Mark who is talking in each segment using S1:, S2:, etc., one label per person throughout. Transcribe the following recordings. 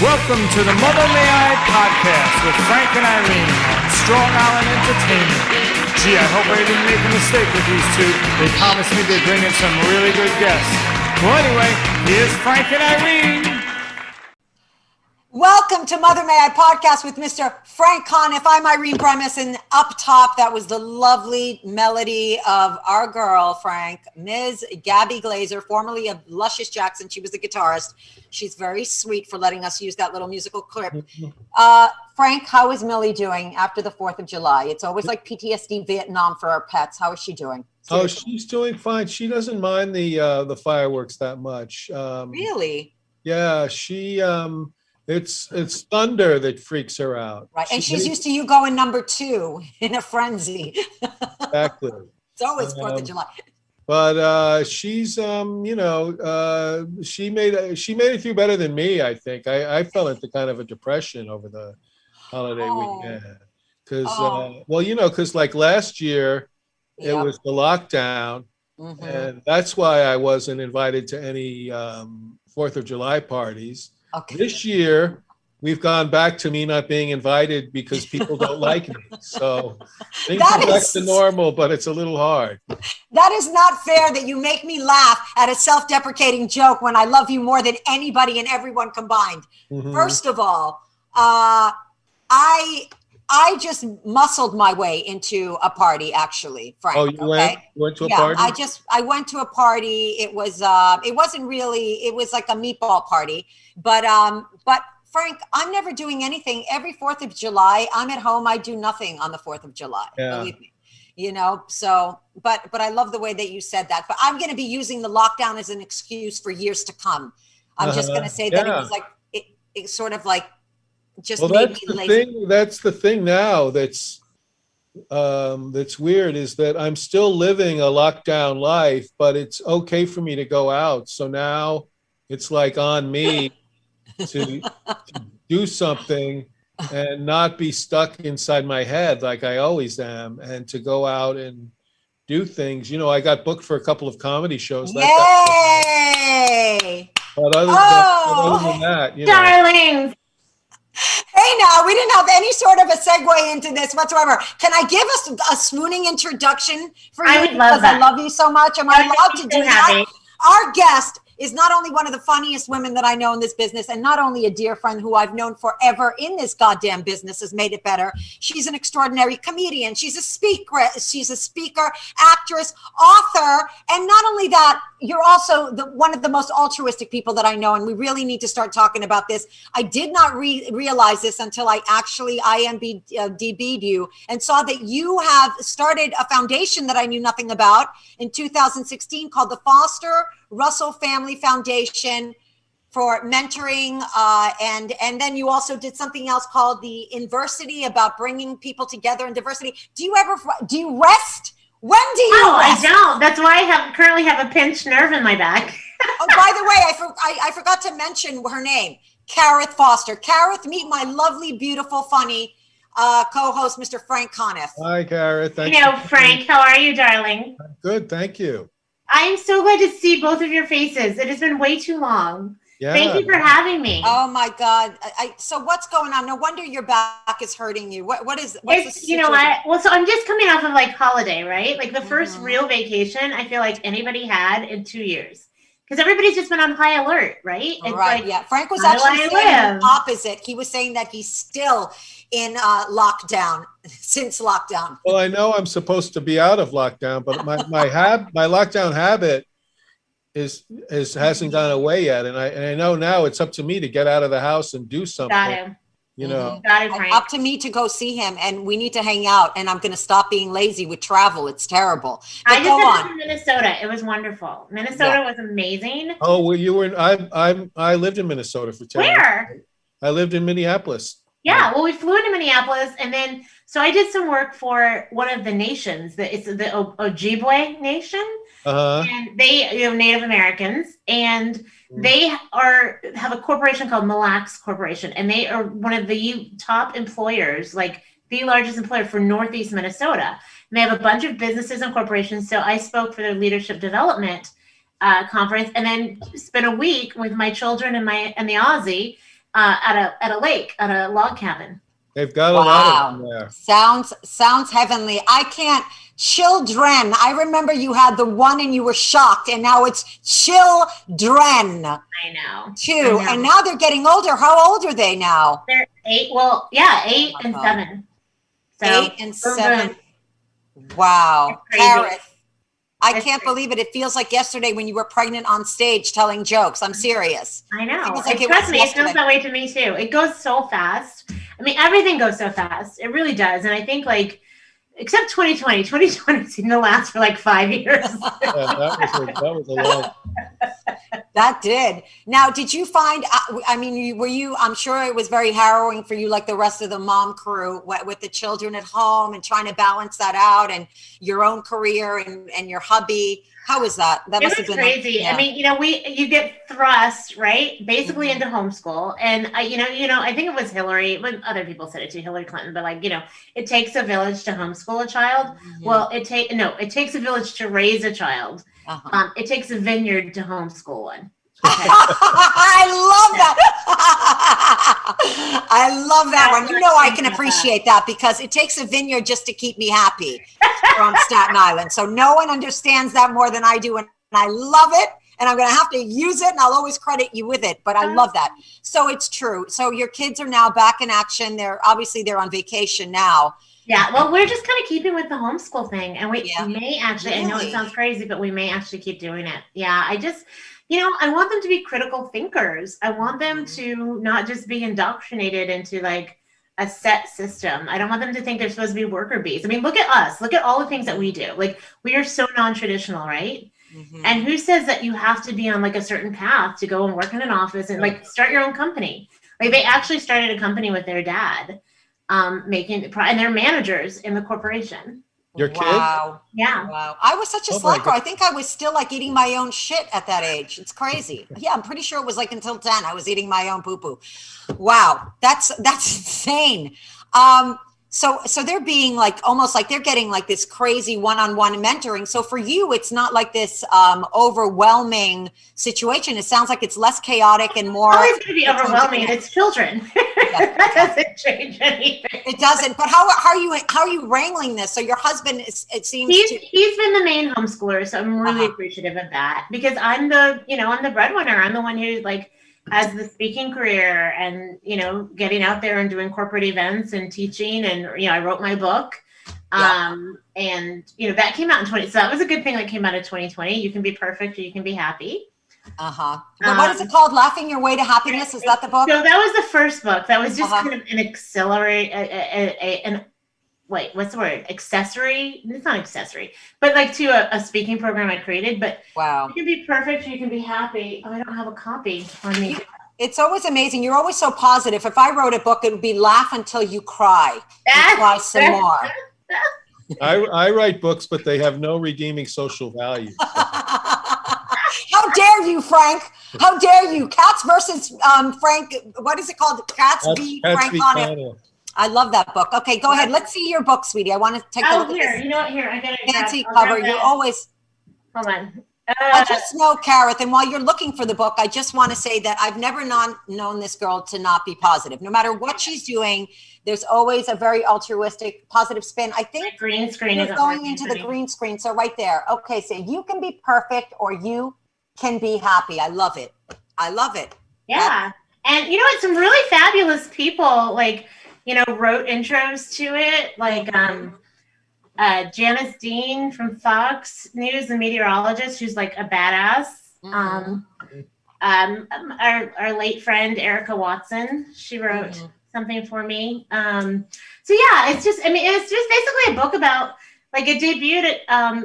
S1: Welcome to the Mother May I podcast with Frank and Irene on Strong Island Entertainment. Gee, I hope I didn't make a mistake with these two. They promised me they'd bring in some really good guests. Well, anyway, here's Frank and Irene.
S2: Welcome to Mother May I podcast with Mr. Frank Conniff. I'm Irene Bremis, and up top, that was the lovely melody of our girl, Frank, Ms. Gabby Glazer, formerly of Luscious Jackson. She was the guitarist. She's very sweet for letting us use that little musical clip. Frank, how is Millie doing after the 4th of July? It's always like PTSD Vietnam for our pets. How is she doing? Seriously.
S3: Oh, she's doing fine. She doesn't mind the fireworks that much.
S2: Really?
S3: Yeah, she it's thunder that freaks her out.
S2: Right, and she's used to you going number 2 in a frenzy.
S3: Exactly.
S2: It's always 4th of July.
S3: But she's she made it through better than me, I think. I fell into kind of a depression over the holiday weekend because like last year it was the lockdown, and that's why I wasn't invited to any 4th of July parties.
S2: Okay.
S3: This year, we've gone back to me not being invited because people don't like me. So things are back to normal, but it's a little hard.
S2: That is not fair that you make me laugh at a self-deprecating joke when I love you more than anybody and everyone combined. First of all, I just muscled my way into a party, actually, Frank.
S3: Oh, you went to a party?
S2: I went to a party. It was it wasn't really, it was like a meatball party. But Frank, I'm never doing anything. Every 4th of July, I'm at home. I do nothing on the 4th of July.
S3: Yeah.
S2: Believe me. So but I love the way that you said that. But I'm going to be using the lockdown as an excuse for years to come. I'm just going to say that it was like it sort of like just made me lazy.
S3: That's the thing now that's weird, is that I'm still living a lockdown life, but it's okay for me to go out. So now it's like on me to do something and not be stuck inside my head like I always am, and to go out and do things. I got booked for a couple of comedy shows.
S2: Yay!
S3: But other than that,
S4: darlings.
S2: Hey, now, we didn't have any sort of a segue into this whatsoever. Can I give us a swooning introduction for you?
S4: I would love that.
S2: I love you so much. Am I allowed to do that? Our guest is not only one of the funniest women that I know in this business, and not only a dear friend who I've known forever in this goddamn business has made it better. She's an extraordinary comedian. She's a speaker, actress, author. And not only that, you're also one of the most altruistic people that I know. And we really need to start talking about this. I did not realize this until I actually IMDb'd you and saw that you have started a foundation that I knew nothing about in 2016 called the Foster Russell Family Foundation for mentoring, and then you also did something else called the Inversity, about bringing people together in diversity. Do you rest? When do you rest?
S4: I don't. That's why I currently have a pinched nerve in my back.
S2: Oh, by the way, I forgot to mention her name, Karith Foster. Karith, meet my lovely, beautiful, funny co-host, Mr. Frank Conniff.
S3: Hi, Karith. Thank you.
S4: Frank, how are you, darling?
S3: Good, thank you.
S4: I'm so glad to see both of your faces. It has been way too long.
S3: Yeah.
S4: Thank you for having me.
S2: Oh my God! So what's going on? No wonder your back is hurting you. What's the situation?
S4: You know what? Well, so I'm just coming off of like holiday, right? Like the first real vacation I feel like anybody had in 2 years, because everybody's just been on high alert, right? It's
S2: right. Yeah. Frank was actually saying the opposite. He was saying that he's still in lockdown since lockdown.
S3: Well, I know I'm supposed to be out of lockdown, but my lockdown habit hasn't gone away yet, and I know now it's up to me to get out of the house and do something.
S4: Got him. Got it, Frank.
S2: Up to me to go see him, and we need to hang out. And I'm going to stop being lazy with travel. It's terrible. But
S4: I just went to Minnesota. It was wonderful. Minnesota was amazing.
S3: Oh, well, you were. I lived in Minnesota for 10 years.
S4: Where?
S3: I lived in Minneapolis.
S4: Yeah, well, we flew into Minneapolis, and then so I did some work for one of the nations. It's the Ojibwe Nation, and they, Native Americans, and they have a corporation called Mille Lacs Corporation, and they are one of the top employers, like the largest employer for Northeast Minnesota. And they have a bunch of businesses and corporations. So I spoke for their leadership development conference, and then spent a week with my children and the Aussie. at a lake, at a log cabin.
S3: They've got a lot of them there.
S2: Sounds heavenly. I can't. Children. I remember you had the one and you were shocked, and now it's children.
S4: I know.
S2: Two. And now they're getting older. How old are they now?
S4: They're 8. Well, yeah, 8 and 7. So
S2: 8 and 7. Wow. Karith, I can't believe it. It feels like yesterday when you were pregnant on stage telling jokes. I'm serious.
S4: I know.
S2: Like
S4: trust me, it feels that way to me too. It goes so fast. I mean, everything goes so fast. It really does. And I think like, except 2020 seemed to last for like 5 years.
S3: That was a long.
S2: That did. Now, did you find, I mean, I'm sure it was very harrowing for you, like the rest of the mom crew, with the children at home and trying to balance that out, and your own career and your hubby. How was that? That must have been
S4: crazy. Yeah. I mean, you get thrust, right, basically into homeschool. And I think it was Hillary, but other people said it too, Hillary Clinton, but like, it takes a village to homeschool a child. Mm-hmm. Well, it takes a village to raise a child. Uh-huh. It takes a vineyard to homeschool one. Okay.
S2: I love that. I love that one. I can appreciate that because it takes a vineyard just to keep me happy from Staten Island. So no one understands that more than I do. And I love it. And I'm going to have to use it. And I'll always credit you with it. But I love that. So it's true. So your kids are now back in action. They're on vacation now.
S4: Yeah, well, we're just kind of keeping with the homeschool thing. And we may actually, I know it sounds crazy, but we may actually keep doing it. Yeah, I just, I want them to be critical thinkers. I want them to not just be indoctrinated into like a set system. I don't want them to think they're supposed to be worker bees. I mean, look at us. Look at all the things that we do. Like, we are so non-traditional, right? Mm-hmm. And who says that you have to be on like a certain path to go and work in an office and like start your own company? Like, they actually started a company with their dad. And they're managers in the corporation.
S3: Your kid?
S2: Wow.
S4: Yeah.
S2: Wow. I was such a slacker. I think I was still like eating my own shit at that age. It's crazy. Yeah, I'm pretty sure it was like until 10 I was eating my own poo-poo. Wow. That's insane. So they're being like, almost like they're getting like this crazy one-on-one mentoring. So for you, it's not like this overwhelming situation. It sounds like it's less chaotic and more.
S4: It's always going to be overwhelming. It's children. That doesn't change anything.
S2: It doesn't. But how are you wrangling this? So your husband he's
S4: been the main homeschooler. So I'm really appreciative of that, because I'm the breadwinner. I'm the one who like has the speaking career and, getting out there and doing corporate events and teaching. And, I wrote my book. And, that came out in 2020. So that was a good thing that came out of 2020. You can be perfect or you can be happy.
S2: Well, what is it called? Laughing Your Way to Happiness? Is that the book?
S4: So that was the first book. That was just kind of an accelerate, what's the word? Accessory? It's not accessory, but like to a speaking program I created. But
S2: wow,
S4: you can be perfect, you can be happy. Oh, I don't have a copy on me.
S2: It's always amazing. You're always so positive. If I wrote a book, it would be laugh until you cry. And cry some more.
S3: I write books, but they have no redeeming social value.
S2: How dare you, Frank? How dare you? Cats versus Frank. What is it called? Cats v. Frank Conniff. I love that book. Okay, go ahead. Let's see your book, sweetie. I want to take a look at this.
S4: You know what? Here, I got it.
S2: Fancy cover. You're always.
S4: Hold on.
S2: I just know, Karith, and while you're looking for the book, I just want to say that I've never known this girl to not be positive. No matter what she's doing, there's always a very altruistic, positive spin. I think
S4: green screen is
S2: going into the green screen. So right there. Okay, so you can be perfect or you can be happy. I love it. I love it.
S4: Yeah. And you know what? Some really fabulous people wrote intros to it. Like Janice Dean from Fox News, the meteorologist, who's like a badass. Our late friend Erica Watson, she wrote something for me. So yeah, it's just basically a book about, like, it debuted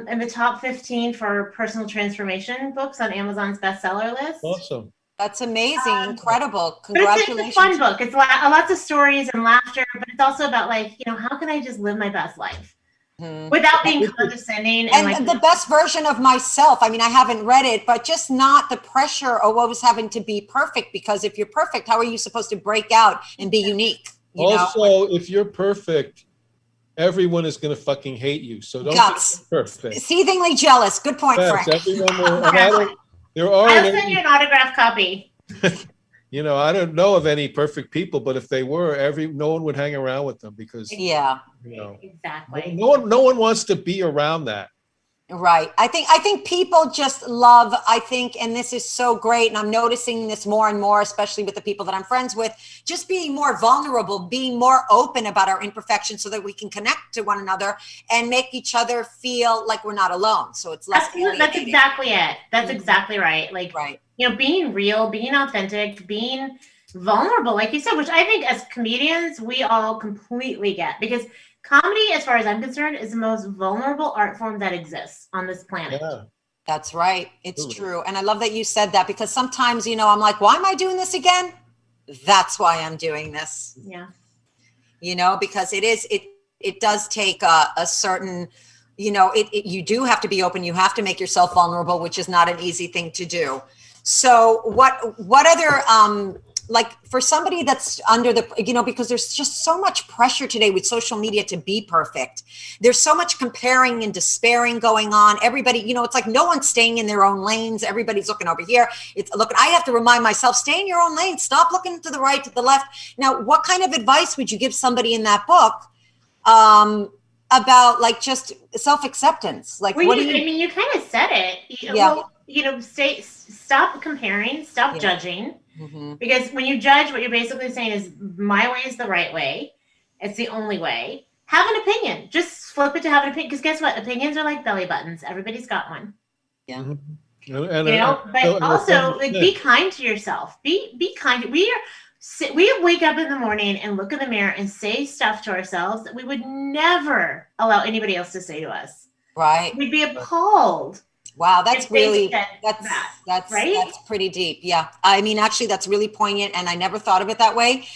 S4: in the top 15 for personal transformation books on Amazon's bestseller list.
S3: Awesome.
S2: That's amazing. Incredible. Congratulations.
S4: It's a fun book. It's lots of stories and laughter, but it's also about how can I just live my best life without being condescending
S2: and the best version of myself. I mean, I haven't read it, but just not the pressure of always having to be perfect, because if you're perfect, how are you supposed to break out and be unique?
S3: Also, if you're perfect, everyone is going to fucking hate you. So don't be perfect.
S2: Seethingly jealous. Good point, Frank.
S3: Everyone will,
S4: I'll send you an autographed copy.
S3: you know, I don't know of any perfect people, but if they were, no one would hang around with them because,
S2: Yeah.
S3: you know,
S4: Exactly.
S3: no one wants to be around that.
S2: Right. I think people just love, and this is so great, and I'm noticing this more and more, especially with the people that I'm friends with, just being more vulnerable, being more open about our imperfections so that we can connect to one another and make each other feel like we're not alone. So it's less
S4: Absolutely. That's exactly it. That's exactly right. Like,
S2: right.
S4: you know, being real, being authentic, being vulnerable, like you said, which I think as comedians, we all completely get, because comedy, as far as I'm concerned, is the most vulnerable art form that exists on this planet.
S3: Yeah.
S2: That's right. It's true. And I love that you said that, because sometimes, you know, I'm like, why am I doing this again? That's why I'm doing this.
S4: Yeah.
S2: You know, because it does take a certain, you know, you do have to be open. You have to make yourself vulnerable, which is not an easy thing to do. So what other, like for somebody that's under the, you know, because there's just so much pressure today with social media to be perfect. There's so much comparing and despairing going on. Everybody, you know, it's like no one's staying in their own lanes. Everybody's looking over here. I have to remind myself, stay in your own lane. Stop looking to the right, to the left. Now, what kind of advice would you give somebody in that book about like just self-acceptance? Like,
S4: well,
S2: what
S4: I mean, you kind of said it.
S2: Yeah.
S4: Well, you know, stop comparing, stop judging.
S2: Mm-hmm.
S4: Because when you judge, what you're basically saying is my way is the right way. It's the only way. Have an opinion. Just flip it to have an opinion. Because guess what? Opinions are like belly buttons. Everybody's got one.
S2: Yeah.
S3: Mm-hmm.
S4: You know, but also like be kind to yourself. Be kind. We wake up in the morning and look in the mirror and say stuff to ourselves that we would never allow anybody else to say to us.
S2: Right.
S4: We'd be appalled.
S2: Wow, that's really, that's
S4: right?
S2: That's pretty deep. Yeah. I mean, actually that's really poignant, and I never thought of it that way.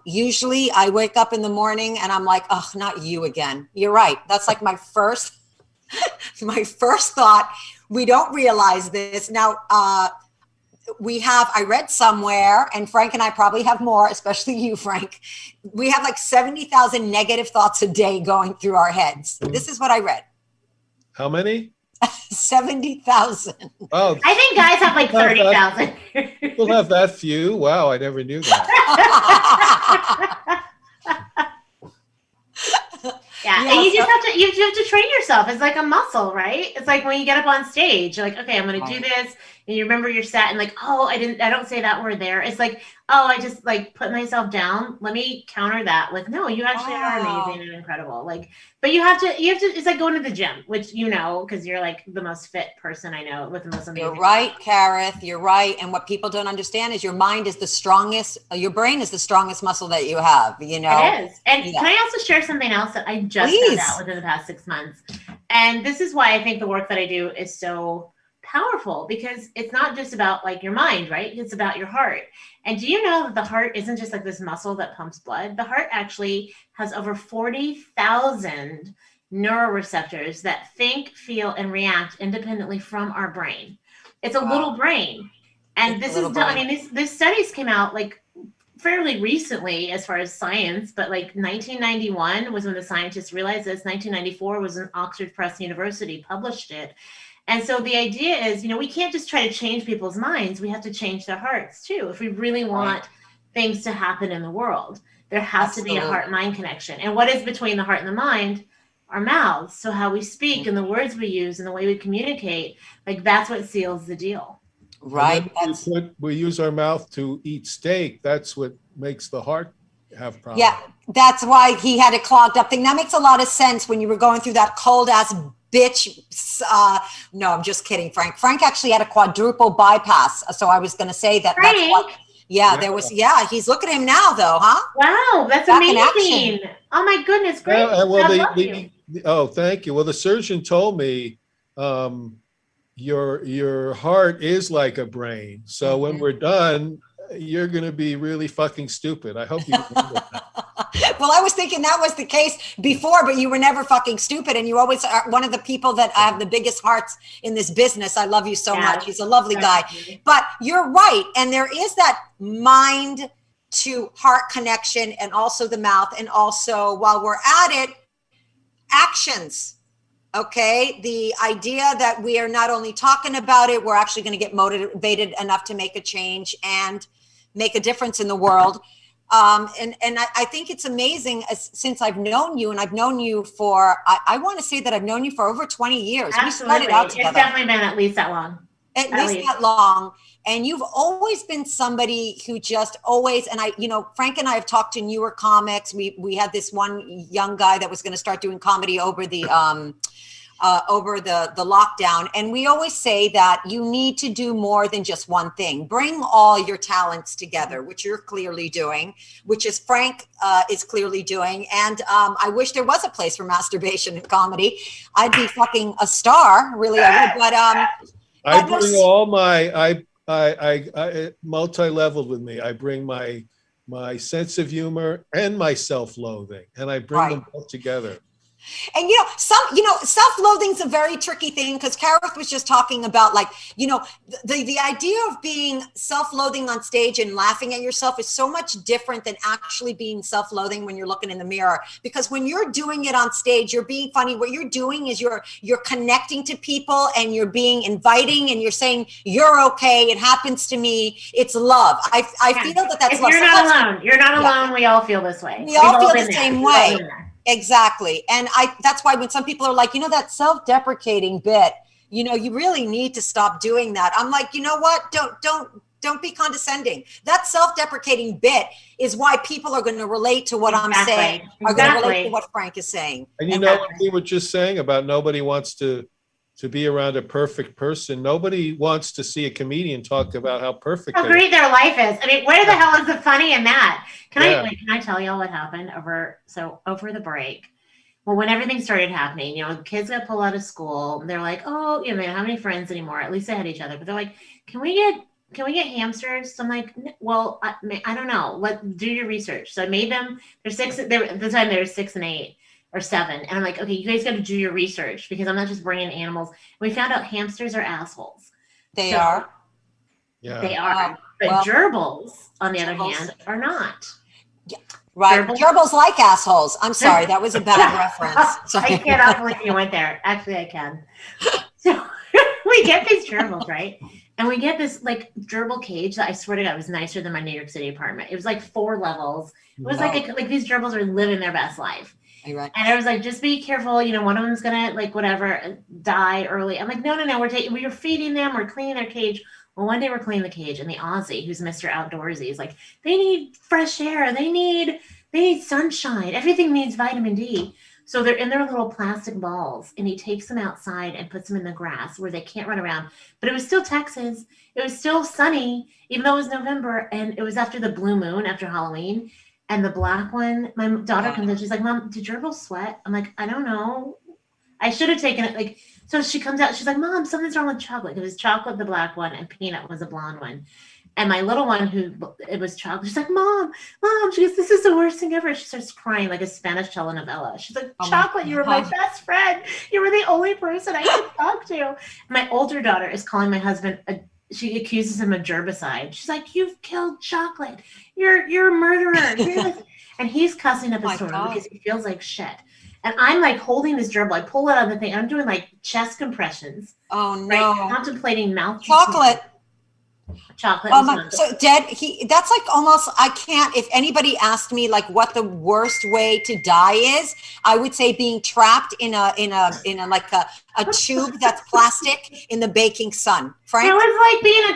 S2: Usually I wake up in the morning and I'm like, oh, not you again. You're right. That's like my first thought. We don't realize this. Now, I read somewhere, and Frank and I probably have more, especially you, Frank. We have like 70,000 negative thoughts a day going through our heads. This is what I read.
S3: How many?
S2: 70,000.
S3: Oh,
S4: I think guys have like 30,000.
S3: People have that few. Wow, I never knew that.
S4: Yeah, and you have to train yourself. It's like a muscle, right? It's like when you get up on stage, you're like, okay, I'm going to do this, and you remember you're set, and like, oh, I don't say that word there. It's like, oh, I just like put myself down. Let me counter that. Like, no, you actually are amazing and incredible. Like, but you have to. It's like going to the gym, which you know, because you're like the most fit person I know with the most amazing.
S2: You're right, Karith. You're right. And what people don't understand is your mind is the strongest. Your brain is the strongest muscle that you have. You know,
S4: it is. And can I also share something else that I just found out within the past 6 months? And this is why I think the work that I do is so powerful, because it's not just about like your mind, right? It's about your heart. And do you know that the heart isn't just like this muscle that pumps blood? The heart actually has over 40,000 neuroreceptors that think, feel, and react independently from our brain. It's a little brain. And this is done, I mean, these studies came out like fairly recently as far as science, but like 1991 was when the scientists realized this. 1994 was when Oxford Press University published it. And so the idea is, you know, we can't just try to change people's minds. We have to change their hearts too. If we really want things to happen in the world, there has to be a heart-mind connection. And what is between the heart and the mind? Our mouths. So how we speak and the words we use and the way we communicate, like that's what seals the deal.
S2: Right.
S3: We use our mouth to eat steak. That's what makes the heart have problems.
S2: Yeah, that's why he had a clogged up thing. That makes a lot of sense when you were going through that cold ass bitch. No, I'm just kidding, Frank. Frank actually had a quadruple bypass. So I was going to say that.
S4: Frank?
S2: That's what, there was. Yeah, he's look at him now, though, huh?
S4: Wow, that's amazing. Oh my goodness, great.
S3: Well, thank you. Well, the surgeon told me your heart is like a brain. So when we're done, you're going to be really fucking stupid. I hope you remember that.
S2: Well, I was thinking that was the case before, but you were never fucking stupid. And you always are one of the people that have the biggest hearts in this business. I love you so much. He's a lovely guy. But you're right. And there is that mind to heart connection, and also the mouth. And also, while we're at it, actions. Okay. The idea that we are not only talking about it, we're actually going to get motivated enough to make a change. And make a difference in the world. And I think it's amazing since I've known you, and I've known you for, I want to say that I've known you for over 20 years.
S4: Absolutely.
S2: We started out together.
S4: It's definitely been at least that long.
S2: At least that long. And you've always been somebody who just always, and Frank and I have talked to newer comics. We had this one young guy that was going to start doing comedy over the lockdown. And we always say that you need to do more than just one thing. Bring all your talents together, which you're clearly doing, which is Frank is clearly doing. And I wish there was a place for masterbation in comedy. I'd be fucking a star, really. I would. But
S3: I bring all my, I multi-leveled with me. I bring my sense of humor and my self-loathing, and I bring them both together.
S2: And self-loathing is a very tricky thing, because Karith was just talking about, like, the idea of being self-loathing on stage and laughing at yourself is so much different than actually being self-loathing when you're looking in the mirror. Because when you're doing it on stage, you're being funny. What you're doing is you're connecting to people, and you're being inviting, and you're saying, you're okay. It happens to me. It's love. I feel that's love.
S4: You're not alone. You're not alone. We all feel this way.
S2: We all feel the same way. Exactly. And that's why when some people are like, that self-deprecating bit, you really need to stop doing that. I'm like, you know what? Don't be condescending. That self-deprecating bit is why people are going to relate to what I'm saying, are going to relate to what Frank is saying.
S3: And what we were just saying about nobody wants to be around a perfect person. Nobody wants to see a comedian talk about how perfect
S4: how great their life is. I mean, where the hell is the funny in that? Can I tell y'all what happened over the break? Well, when everything started happening, the kids got pulled out of school. They're like, oh, they don't have any friends anymore. At least they had each other. But they're like, can we get hamsters? So I'm like, well, I don't know. Do your research. So I made them. They're 6. At the time they were 6 and 8. Or 7. And I'm like, okay, you guys got to do your research, because I'm not just bringing animals. We found out hamsters are assholes.
S2: They are.
S4: Yeah. They are. But gerbils, on the other hand, are not.
S2: Yeah. Right. Gerbils like assholes. I'm sorry. That was a bad reference. Sorry.
S4: I cannot believe you went there. Actually, I can. So we get these gerbils, right? And we get this gerbil cage that I swear to God was nicer than my New York City apartment. It was like 4 levels. It was like these gerbils are living their best life.
S2: Right.
S4: And I was like, just be careful. One of them's gonna die early. I'm like, no. We're feeding them. We're cleaning their cage. Well, one day we're cleaning the cage, and the Aussie, who's Mr. Outdoorsy, is like, they need fresh air. They need sunshine. Everything needs vitamin D. So they're in their little plastic balls, and he takes them outside and puts them in the grass where they can't run around. But it was still Texas. It was still sunny, even though it was November, and it was after the blue moon, after Halloween. And the black one, my daughter comes in, she's like, Mom, did gerbils sweat? I'm like, I don't know. I should have taken it. So she comes out, she's like, Mom, something's wrong with chocolate. It was chocolate, the black one, and peanut was the blonde one. And my little one, it was chocolate, she's like, Mom, she goes, this is the worst thing ever. She starts crying like a Spanish telenovela. She's like, chocolate, you were my best friend. You were the only person I could talk to. My older daughter is calling my husband she accuses him of gerbicide. She's like, you've killed chocolate. You're a murderer. And he's cussing up a storm because he feels like shit. And I'm like holding this gerbil. I pull it out of the thing. I'm doing chest compressions.
S2: Oh no.
S4: Right? Contemplating mouth.
S2: Chocolate.
S4: Chocolate.
S2: So that's almost, I can't, if anybody asked me what the worst way to die is, I would say being trapped in a tube that's plastic in the baking sun. Frank?
S4: It was like being in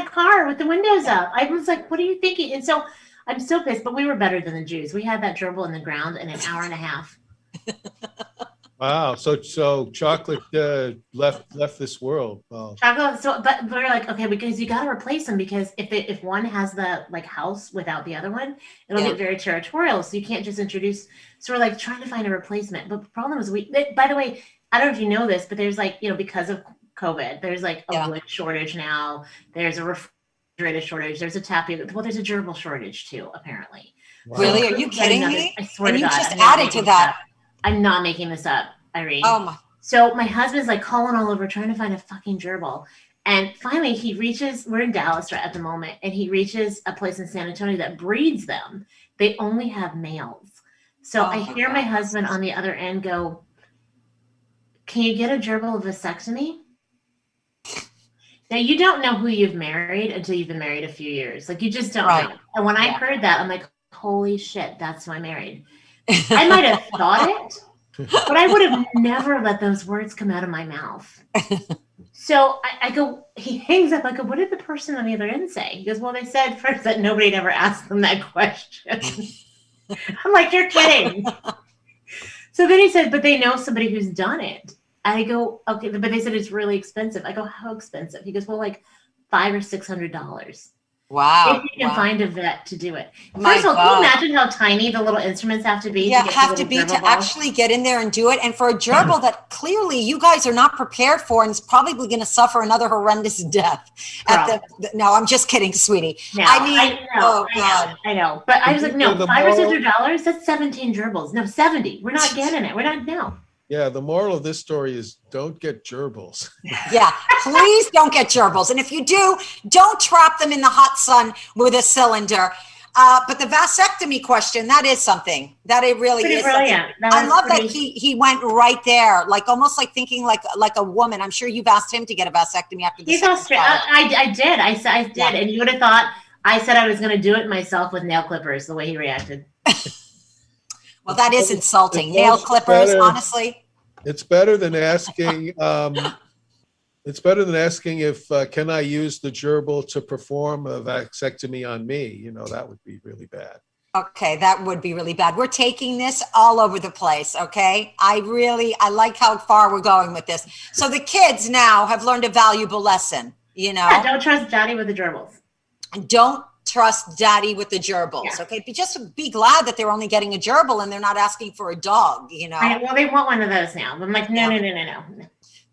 S4: a car with the windows up. I was like, what are you thinking? And so I'm so pissed, but we were better than the Jews. We had that gerbil in the ground in an hour and a half.
S3: Wow. So chocolate left this world. Wow.
S4: Chocolate. But we're like, okay, because you got to replace them, because if one has the house without the other one, it'll get very territorial. So you can't just introduce. So we're trying to find a replacement. But the problem is by the way, I don't know if you know this, but there's because of COVID, there's a wood shortage now. There's a refrigerator shortage. There's a tapioca. Well, there's a gerbil shortage too, apparently.
S3: Wow.
S2: Really? Are you kidding me?
S4: I swear to God.
S2: You just added to that.
S4: I'm not making this up, Irene.
S2: Oh my.
S4: So my husband's calling all over trying to find a fucking gerbil. And finally he reaches, we're in Dallas right at the moment, and he reaches a place in San Antonio that breeds them. They only have males. So I hear my husband on the other end go, can you get a gerbil vasectomy? Now, you don't know who you've married until you've been married a few years. Like, you just don't
S2: Right.
S4: know. And when I heard that, I'm like, holy shit, that's who I married. I might have thought it, but I would have never let those words come out of my mouth. So I go, he hangs up. I go, what did the person on the other end say? He goes, well, they said first that nobody had ever asked them that question. I'm like, you're kidding. So then he said, but they know somebody who's done it. I go, okay, but they said it's really expensive. I go, how expensive? He goes, well, like $500 or $600.
S2: Wow.
S4: If you can find a vet to do it.
S2: My
S4: First of all,
S2: God.
S4: can you imagine how tiny the little instruments have to be?
S2: Yeah,
S4: to
S2: have to be to actually get in there and do it. And for a gerbil that clearly you guys are not prepared for and is probably going to suffer another horrendous death. No, I'm just kidding, sweetie.
S4: No,
S2: I mean,
S4: I know. But I was like, no,
S3: The
S4: $500 or
S3: moral-
S4: $600, that's 17 gerbils. No, 70. We're not getting it. We're not, no.
S3: Yeah, the moral of this story is don't get gerbils.
S2: Yeah, please don't get gerbils. And if you do, don't trap them in the hot sun with a cylinder. But the vasectomy question, that is something. That it really
S4: Pretty
S2: is
S4: brilliant.
S2: something. I love that he went right there, like almost like thinking like a woman. I'm sure you've asked him to get a vasectomy after the
S4: He's
S2: second
S4: Australian.
S2: child.
S4: I did. I did.
S2: Yeah.
S4: And you would have thought I said I was going to do it myself with nail clippers, the way he reacted.
S2: Well, that is insulting.
S3: It's
S2: Nail
S3: much
S2: clippers,
S3: better.
S2: honestly.
S3: It's better than asking. It's better than asking if can I use the gerbil to perform a vasectomy on me. You know, that would be really bad.
S2: Okay, that would be really bad. We're taking this all over the place, okay? I like how far we're going with this. So the kids now have learned a valuable lesson, you know?
S4: Yeah, don't trust daddy with the gerbils.
S2: Don't trust daddy with the gerbils,
S4: Yeah.
S2: okay? But just be glad that they're only getting a gerbil and they're not asking for a dog, you know?
S4: Well, they want one of those now. I'm like, no.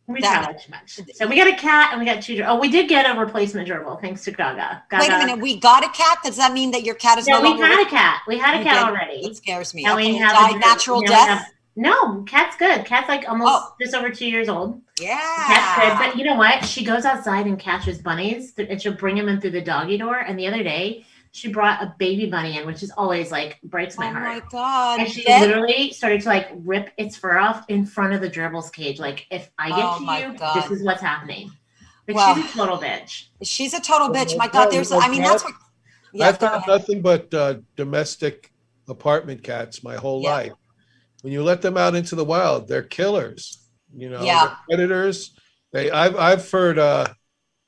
S4: We
S2: That-
S4: travel too much. So we got a cat and we got 2 gerbils. Oh, we did get a replacement gerbil, thanks to Gaga.
S2: Wait a minute, we got a cat? Does that mean that your cat is
S4: No,
S2: no
S4: we
S2: longer
S4: had
S2: with
S4: a cat. We had a
S2: You
S4: cat
S2: did?
S4: already.
S2: It scares me.
S4: And
S2: Okay,
S4: we
S2: it
S4: have
S2: died natural death?
S4: No, cat's good. Cat's like almost
S2: Oh.
S4: just over 2 years old.
S2: Yeah.
S4: Cat's good. But you know what? She goes outside and catches bunnies and she'll bring them in through the doggy door. And the other day, she brought a baby bunny in, which is always like breaks my
S2: Oh
S4: heart.
S2: my God.
S4: And she
S2: Dead?
S4: literally started to like rip its fur off in front of the gerbil's cage. Like, if I get
S2: Oh
S4: to
S2: my
S4: you,
S2: God.
S4: this is what's happening. But
S2: Well,
S4: she's a total bitch.
S2: She's a total bitch. My God, that's what,
S3: I've
S2: go
S3: had
S2: ahead.
S3: nothing but domestic apartment cats my whole
S2: Yeah.
S3: life. When you let them out into the wild, they're killers. You know,
S2: Yeah.
S3: they're predators. I've heard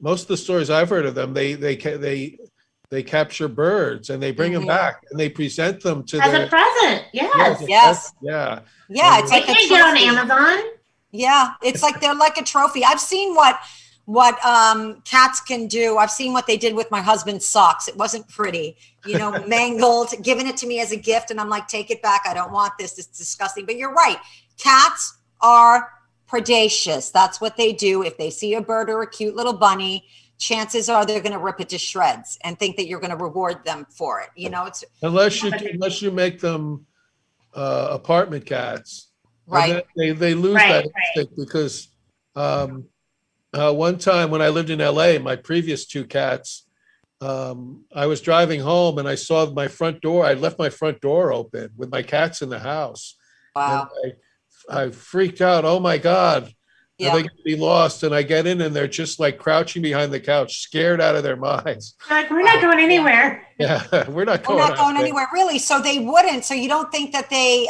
S3: most of the stories I've heard of them. They capture birds and they bring them back and they present them to
S4: As
S3: their
S4: a present, yes.
S2: Yes.
S3: yeah.
S2: Yeah, it's
S4: They
S2: like a
S4: can't get on
S2: trophy.
S4: Amazon.
S2: Yeah, it's like they're like a trophy. I've seen what cats can do. I've seen what they did with my husband's socks. It wasn't pretty, you know, mangled, giving it to me as a gift. And I'm like, take it back. I don't want this. It's disgusting. But you're right. Cats are predacious. That's what they do. If they see a bird or a cute little bunny, chances are they're going to rip it to shreds and think that you're going to reward them for it. You know, it's
S3: Unless you make them apartment cats.
S2: right.
S3: And they lose
S4: Right,
S3: that instinct because one time when I lived in LA, my previous 2 cats, I was driving home and I saw my front door. I left my front door open with my cats in the house.
S2: Wow.
S3: And I freaked out. Oh my God.
S2: Yeah.
S3: Are they going to be lost? And I get in and they're just like crouching behind the couch, scared out of their minds.
S4: Like, we're not going anywhere.
S3: Yeah, we're not
S2: We're
S3: going,
S2: not
S3: out
S2: going
S3: there.
S2: anywhere, really. So they wouldn't. So you don't think that they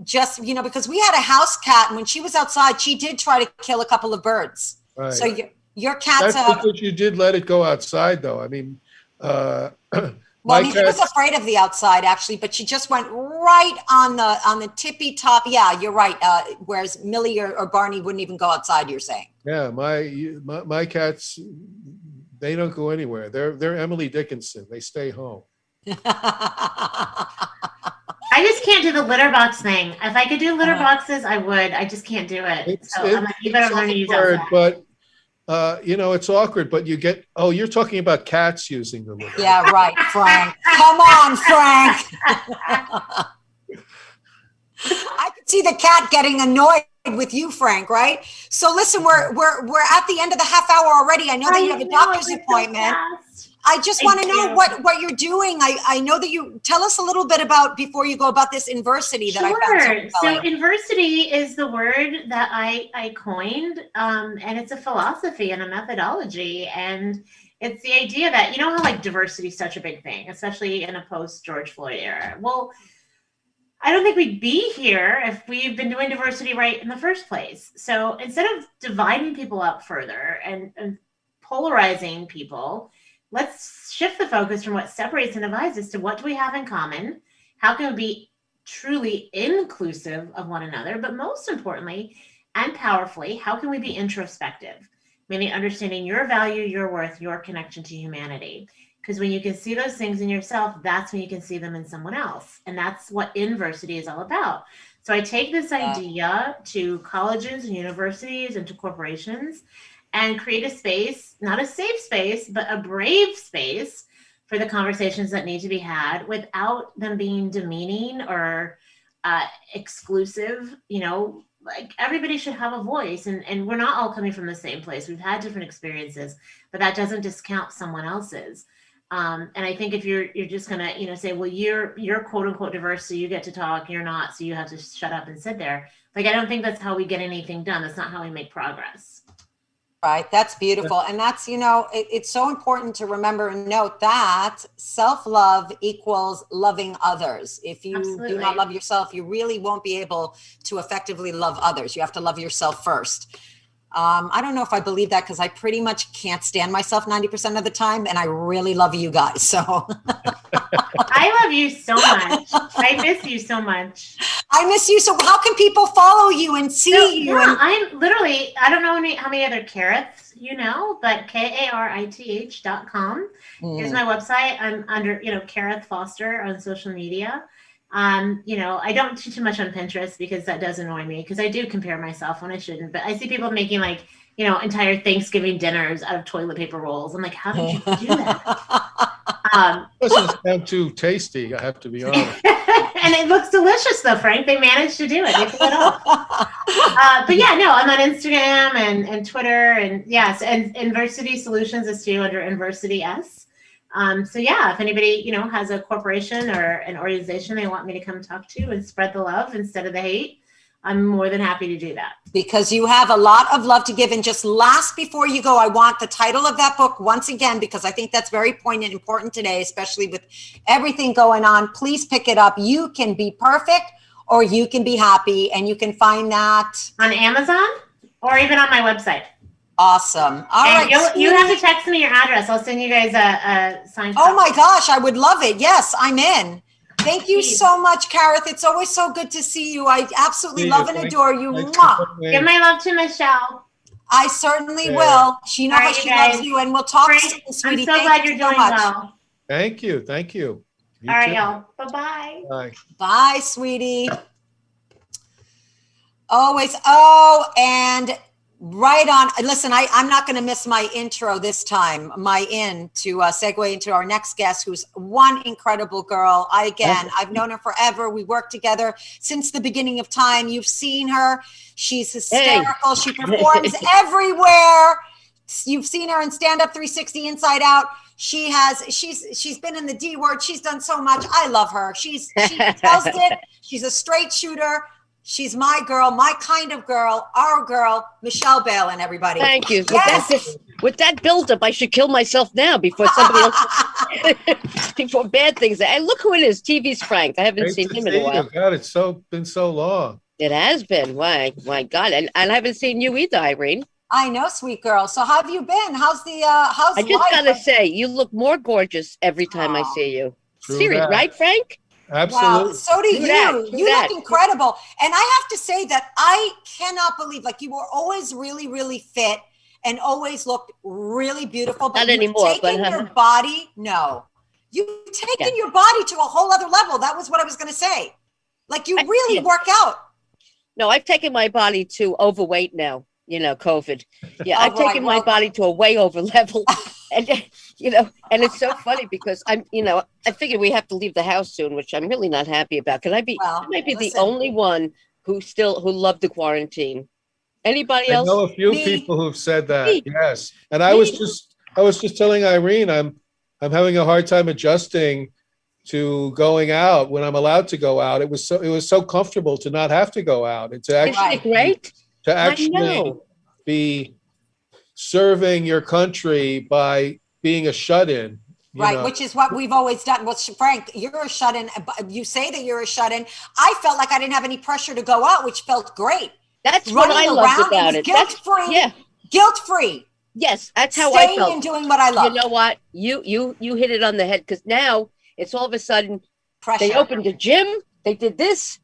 S2: just, you know, because we had a house cat and when she was outside, she did try to kill a couple of birds.
S3: Right.
S2: So your cat's
S3: That's because you did let it go outside, though. I mean,
S2: well, he was afraid of the outside actually, but she just went right on the tippy top. Yeah, you're right. Whereas Millie or Barney wouldn't even go outside, you're saying.
S3: Yeah, my cats, they don't go anywhere. They're Emily Dickinson. They stay home.
S4: I just can't do the litter box thing. If I could do litter boxes, I would. I just can't do it. So I'm like, you better learn to use
S3: awkward,
S4: outside.
S3: but you know, it's awkward. But you get. Oh, you're talking about cats using the litter.
S2: Yeah, right, Frank. Come on, Frank. I could see the cat getting annoyed with you, Frank, right? So listen, we're at the end of the half hour already. I know that you have a doctor's appointment. I just want to know what you're doing. I know that you tell us a little bit about before you go about this inversity that I found so
S4: compelling. So inversity is the word that I coined, and it's a philosophy and a methodology, and it's the idea that, you know how like diversity is such a big thing, especially in a post George Floyd era. Well, I don't think we'd be here if we've been doing diversity right in the first place. So instead of dividing people up further and polarizing people, let's shift the focus from what separates and divides us to what do we have in common? How can we be truly inclusive of one another? But most importantly and powerfully, how can we be introspective? Meaning understanding your value, your worth, your connection to humanity. Because when you can see those things in yourself, that's when you can see them in someone else. And that's what inversity is all about. So I take this idea to colleges and universities and to corporations and create a space, not a safe space, but a brave space for the conversations that need to be had without them being demeaning or exclusive. You know, like everybody should have a voice, and we're not all coming from the same place. We've had different experiences, but that doesn't discount someone else's. And I think if you're just gonna, you know, say, well, you're quote unquote diverse, so you get to talk, you're not, so you have to shut up and sit there. Like, I don't think that's how we get anything done. That's not how we make progress.
S2: Right. That's beautiful. And that's, you know, it's so important to remember and note that self-love equals loving others. If you do not love yourself, you really won't be able to effectively love others. You have to love yourself first. I don't know if I believe that because I pretty much can't stand myself 90% of the time. And I really love you guys. So
S4: I love you so much. I miss you so much.
S2: I miss you. So how can people follow you and see you?
S4: Yeah, I'm literally, I don't know how many other Kariths you know, but karith.com. Here's my website. I'm under, you know, Karith Foster on social media. You know, I don't do too much on Pinterest because that does annoy me because I do compare myself when I shouldn't, but I see people making like, you know, entire Thanksgiving dinners out of toilet paper rolls. I'm like, how did you do that?
S3: Doesn't sound too tasty, I have to be honest.
S4: And it looks delicious though, Frank. They managed to do it. They pulled it off. But yeah, no, I'm on Instagram and Twitter, and yes, and Inversity Solutions is too under Inversity S. So yeah, if anybody, you know, has a corporation or an organization they want me to come talk to and spread the love instead of the hate, I'm more than happy to do that.
S2: Because you have a lot of love to give. And just last before you go, I want the title of that book once again, because I think that's very poignant, important today, especially with everything going on. Please pick it up. You Can Be Perfect or You Can Be Happy. And you can find that
S4: on Amazon or even on my website.
S2: Awesome. All right.
S4: You have to text me your address. I'll send you guys a signed
S2: copy. Oh my gosh, I would love it. Yes, I'm in. Thank you so much, Karith. It's always so good to see you. I absolutely love and adore you.
S4: Give my love to Michelle.
S2: I certainly will. She knows how she loves you, and we'll talk soon, sweetie.
S4: I'm so glad you're doing well.
S3: Thank you. Thank you.
S4: All right, y'all. Bye-bye.
S3: Bye.
S2: Bye, sweetie. Always. Oh, and right on. Listen, I'm not going to miss my intro this time, to segue into our next guest, who's one incredible girl. I've known her forever. We worked together since the beginning of time. You've seen her. She's hysterical. She performs everywhere. You've seen her in Stand Up 360 Inside Out. She's been in the D Word. She's done so much. I love her. She tells it. She's a straight shooter. She's my girl, my kind of girl, our girl, Michele Balan, everybody.
S5: Thank you.
S2: Yes.
S5: With that buildup, I should kill myself now before somebody else, before bad things. And look who it is, TV's Frank. I haven't seen him in a while.
S3: God, it's been so long.
S5: It has been. My God. And I haven't seen you either, Irene.
S2: I know, sweet girl. So how have you been? How's
S5: I just got to say, you look more gorgeous every time I see you. Serious, right, Frank?
S3: Absolutely.
S2: Wow, so do you. You look incredible. And I have to say that I cannot believe, like, you were always really, really fit and always looked really beautiful. But
S5: not anymore.
S2: Your body, no. You've taken your body to a whole other level. That was what I was going to say. Like, you really work out.
S5: No, I've taken my body to overweight now. You know, COVID. Yeah, I've taken my body to a way over level. And, you know, and it's so funny because I figured we have to leave the house soon, which I'm really not happy about. I might be the only one who loved the quarantine. Anybody else?
S3: I know a few people who've said that. Yes. And I was just telling Irene, I'm having a hard time adjusting to going out when I'm allowed to go out. It was so comfortable to not have to go out and to actually be serving your country by being a shut-in.
S2: Right, which is what we've always done. Well, Frank, you're a shut-in. You say that you're a shut-in. I felt like I didn't have any pressure to go out, which felt great.
S5: That's what I loved about it.
S2: Guilt-free. Yeah. Guilt-free.
S5: Yes, that's how I felt.
S2: Staying and doing what I love.
S5: You know what? You hit it on the head, because now it's all of a sudden
S2: pressure.
S5: They opened a gym. They did this.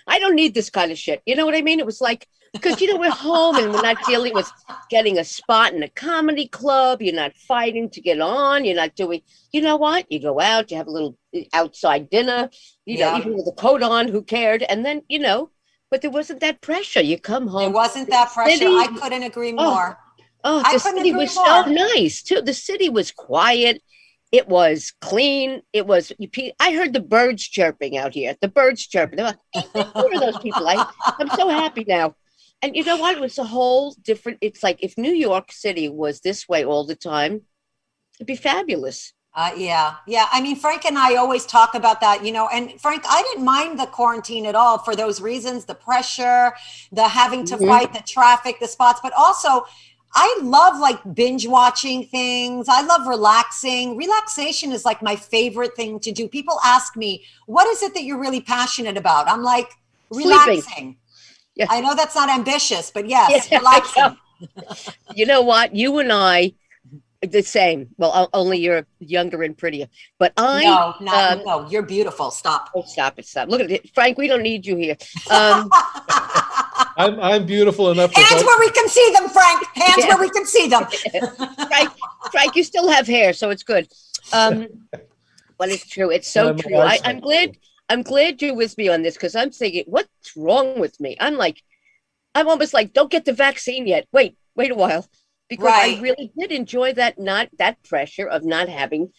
S5: I don't need this kind of shit. You know what I mean? It was like, because, we're home and we're not dealing with getting a spot in a comedy club. You're not fighting to get on. You're not doing, you know what? You go out, you have a little outside dinner, even with a coat on, who cared? And then, but there wasn't that pressure. You come home.
S2: There wasn't that pressure. I couldn't agree more.
S5: The city was so nice, too. The city was quiet. It was clean. It was. I heard the birds chirping out here. The birds chirping. They're like, who are those people? I'm so happy now. And you know what? It was a whole different. It's like if New York City was this way all the time, it'd be fabulous.
S2: Yeah. I mean, Frank and I always talk about that, and Frank, I didn't mind the quarantine at all for those reasons, the pressure, the having to fight, the traffic, the spots, but also I love binge watching things. I love relaxing. Relaxation is my favorite thing to do. People ask me, what is it that you're really passionate about? I'm like, relaxing.
S5: Sleeping. Yeah.
S2: I know that's not ambitious, but yes, relaxing.
S5: You know what? You and I, the same. Well, only you're younger and prettier. But
S2: no, you're beautiful. Stop.
S5: Oh, stop it. Look at it. Frank, we don't need you here.
S3: I'm beautiful enough.
S2: Hands where we can see them, Frank. Hands where we can see them.
S5: Frank, you still have hair, so it's good. But it's true. It's so true. I'm glad you're with me on this, because I'm thinking, what's wrong with me? I'm almost like, don't get the vaccine yet. Wait a while. Because I really did enjoy that pressure of not having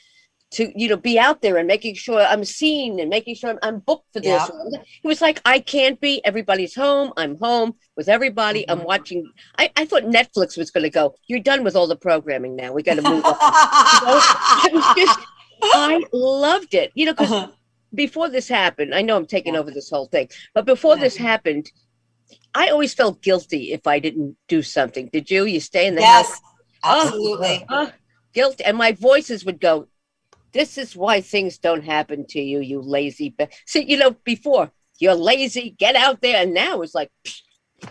S5: to, be out there and making sure I'm seen and making sure I'm booked for this. Yeah. It was like, I can't be. Everybody's home. I'm home with everybody. Mm-hmm. I'm watching. I thought Netflix was going to go, you're done with all the programming now. We got to move on. I loved it, because before this happened, I know I'm taking over this whole thing, but before this happened, I always felt guilty if I didn't do something. Did you? You stay in the house?
S2: Yes, absolutely.
S5: Guilt. And my voices would go, this is why things don't happen to you, you lazy. See, before, you're lazy, get out there. And now it's like,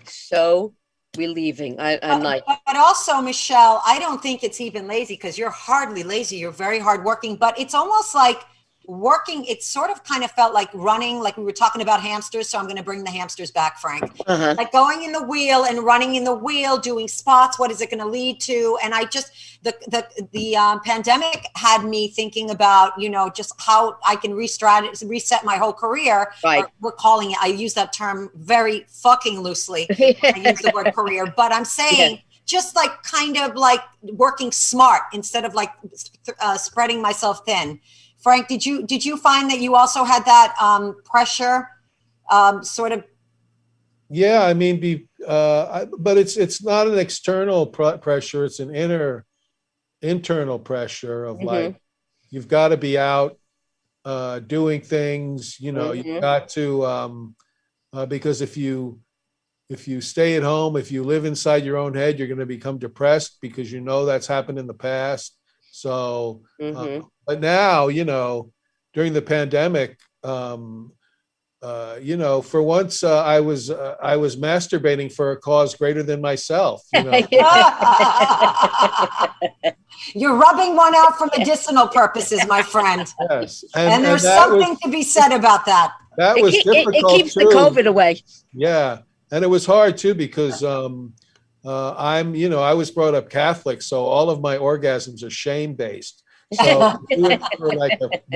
S5: so relieving. I'm like.
S2: But also, Michelle, I don't think it's even lazy, because you're hardly lazy. You're very hardworking. But it's almost like working, it sort of kind of felt like running, like we were talking about hamsters. So I'm going to bring the hamsters back, Frank. Like going in the wheel and running in the wheel, doing spots. What is it going to lead to? And I just, the pandemic had me thinking about, just how I can reset my whole career.
S5: Right.
S2: We're calling it, I use that term very fucking loosely. I use the word career, but I'm saying, just kind of working smart instead of spreading myself thin. Frank, did you find that you also had that pressure, sort of?
S3: Yeah, I mean, but it's not an external pressure; it's an internal pressure of you've got to be out doing things. You've got to because if you stay at home, if you live inside your own head, you're going to become depressed, because that's happened in the past. So. But now, during the pandemic, for once, I was masturbating for a cause greater than myself.
S2: You're rubbing one out for medicinal purposes, my friend.
S3: Yes,
S2: and there's something to be said about that.
S3: That was difficult.
S5: It keeps
S3: too.
S5: The COVID away.
S3: Yeah, and it was hard too, because I was brought up Catholic, so all of my orgasms are shame-based. So for a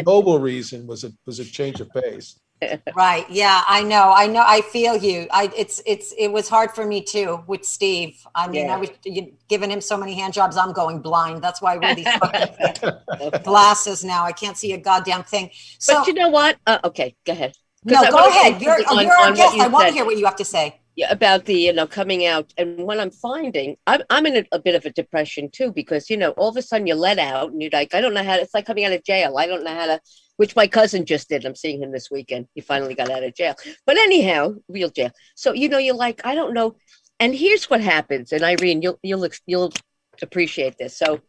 S3: noble reason was a change of pace.
S2: Right. Yeah, I know. I feel you. It was hard for me too with Steve. I mean, I was giving him so many hand jobs, I'm going blind. That's why I wear these fucking glasses now. I can't see a goddamn thing. So,
S5: but you know what? Okay, go ahead.
S2: No, go ahead. You're our guest. I want to hear what you have to say.
S5: Yeah, about the coming out, and what I'm finding, I'm in a bit of a depression too, because all of a sudden you're let out and you're like, I don't know how it's like coming out of jail. I don't know how to, which my cousin just did. I'm seeing him this weekend. He finally got out of jail, but anyhow, real jail. So you're like, I don't know. And here's what happens, and Irene, you'll appreciate this. So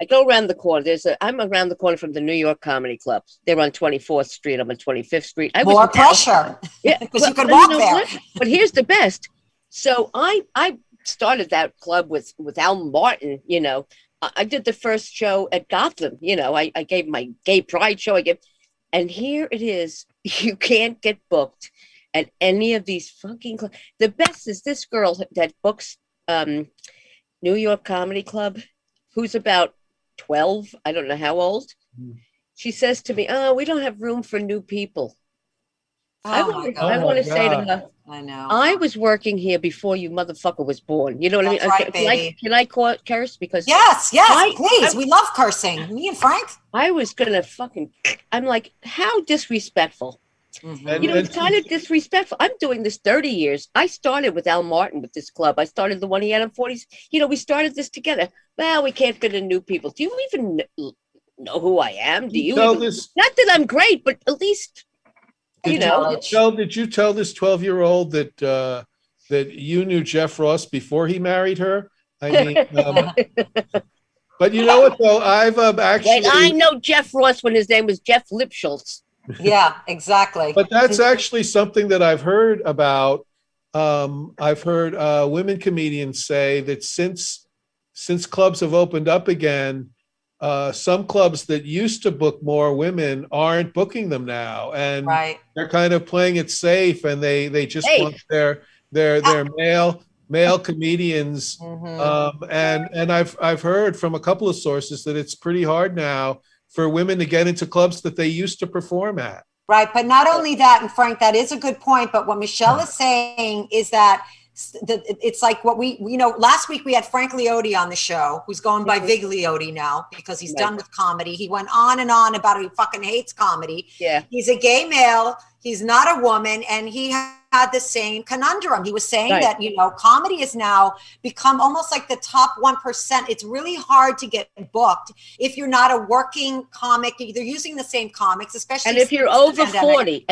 S5: I go around the corner. I'm around the corner from the New York Comedy Club. They're on 24th Street. I'm on 25th Street.
S2: More pressure.
S5: Yeah,
S2: because you could walk there.
S5: What? But here's the best. So I started that club with Al Martin. I did the first show at Gotham. I gave my gay pride show. And here it is. You can't get booked at any of these fucking clubs. The best is this girl that books New York Comedy Club, who's about 12. I don't know how old. She says to me, "Oh, we don't have room for new people." I want to say to her,
S2: I know.
S5: I was working here before you motherfucker was born. You know what
S2: That's
S5: I mean?
S2: right, baby.
S5: Can I curse? Because
S2: yes, please. We love cursing. Me and Frank.
S5: I was gonna I'm like, how disrespectful.
S2: Mm-hmm.
S5: It's kind of disrespectful. I'm doing this 30 years. I started with Al Martin with this club. I started the one he had on 40s. We started this together. Well, we can't fit in new people. Do you even know who I am? Do you? Not that I'm great, but at least
S3: Did you tell this 12-year-old that you knew Jeff Ross before he married her? I mean, but you know what though? I've actually.
S5: Wait, I know Jeff Ross when his name was Jeff Lipschultz.
S2: Yeah, exactly.
S3: But that's actually something that I've heard about. I've heard women comedians say that since clubs have opened up again, some clubs that used to book more women aren't booking them now, and they're kind of playing it safe, and they just want their male comedians. Mm-hmm. And I've heard from a couple of sources that it's pretty hard now for women to get into clubs that they used to perform at.
S2: Right, but not only that, and Frank, that is a good point, but what Michele is saying is that it's like what last week we had Frank Liotti on the show, who's going by Vig Liotti now because he's done with comedy. He went on and on about how he fucking hates comedy. Yeah. He's a gay male. He's not a woman. And he had the same conundrum. He was saying that, comedy has now become almost like the top 1%. It's really hard to get booked if you're not a working comic. They're using the same comics, especially.
S5: And if you're over 40.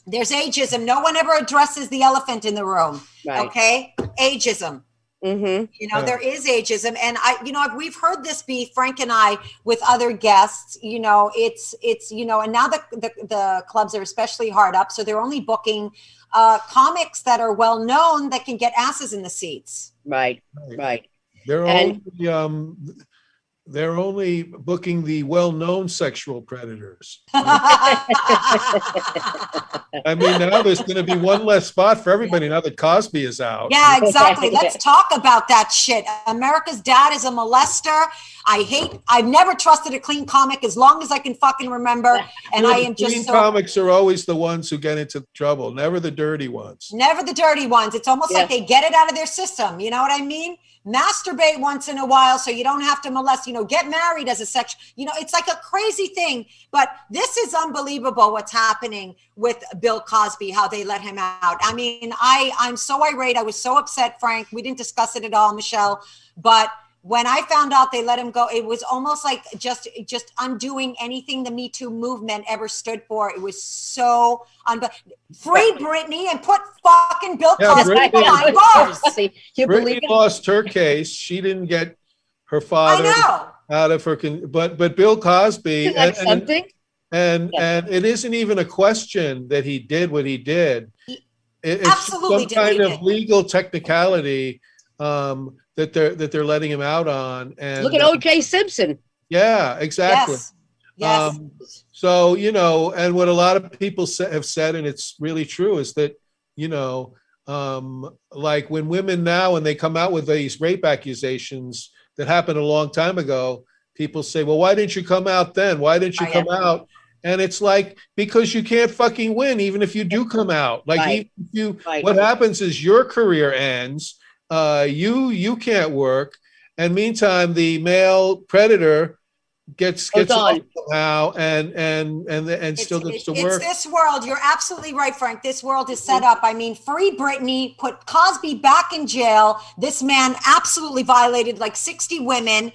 S2: There's ageism. No one ever addresses the elephant in the room. Right. Okay. Ageism.
S5: Mm-hmm.
S2: There is ageism. And we've heard this be Frank and I with other guests, and now the clubs are especially hard up. So they're only booking comics that are well known that can get asses in the seats.
S5: Right.
S3: They're only booking the well-known sexual predators. I mean, now there's going to be one less spot for everybody now that Cosby is out.
S2: Yeah, exactly. Let's talk about that shit. America's dad is a molester. I've never trusted a clean comic as long as I can fucking remember. And I am just
S3: clean comics are always the ones who get into trouble, never the dirty ones.
S2: Never the dirty ones. It's almost like they get it out of their system. You know what I mean? Masturbate once in a while so you don't have to molest, get married as a sex, it's like a crazy thing. But this is unbelievable what's happening with Bill Cosby, how they let him out. I mean, I'm so irate. I was so upset, Frank. We didn't discuss it at all, Michele. But when I found out they let him go, it was almost like just undoing anything the Me Too movement ever stood for. It was so free Britney and put fucking Bill Cosby behind bars.
S3: Britney lost her case. She didn't get her father out of her. But Bill Cosby
S5: something.
S3: And it isn't even a question that he did what he did. It's
S2: absolutely
S3: some kind of legal technicality. That they're letting him out on. And
S5: look at O.J. Simpson.
S3: Yeah, exactly.
S2: Yes.
S3: So, and what a lot of people have said, and it's really true, is that, like when women now, when they come out with these rape accusations that happened a long time ago, people say, well, why didn't you come out then? Why didn't you come out? And it's like, because you can't fucking win, even if you do come out. Like what happens is your career ends. You can't work, and meantime the male predator gets off somehow and still gets to work.
S2: It's this world. You're absolutely right, Frank. This world is set up. I mean, free Britney, put Cosby back in jail. This man absolutely violated like 60 women,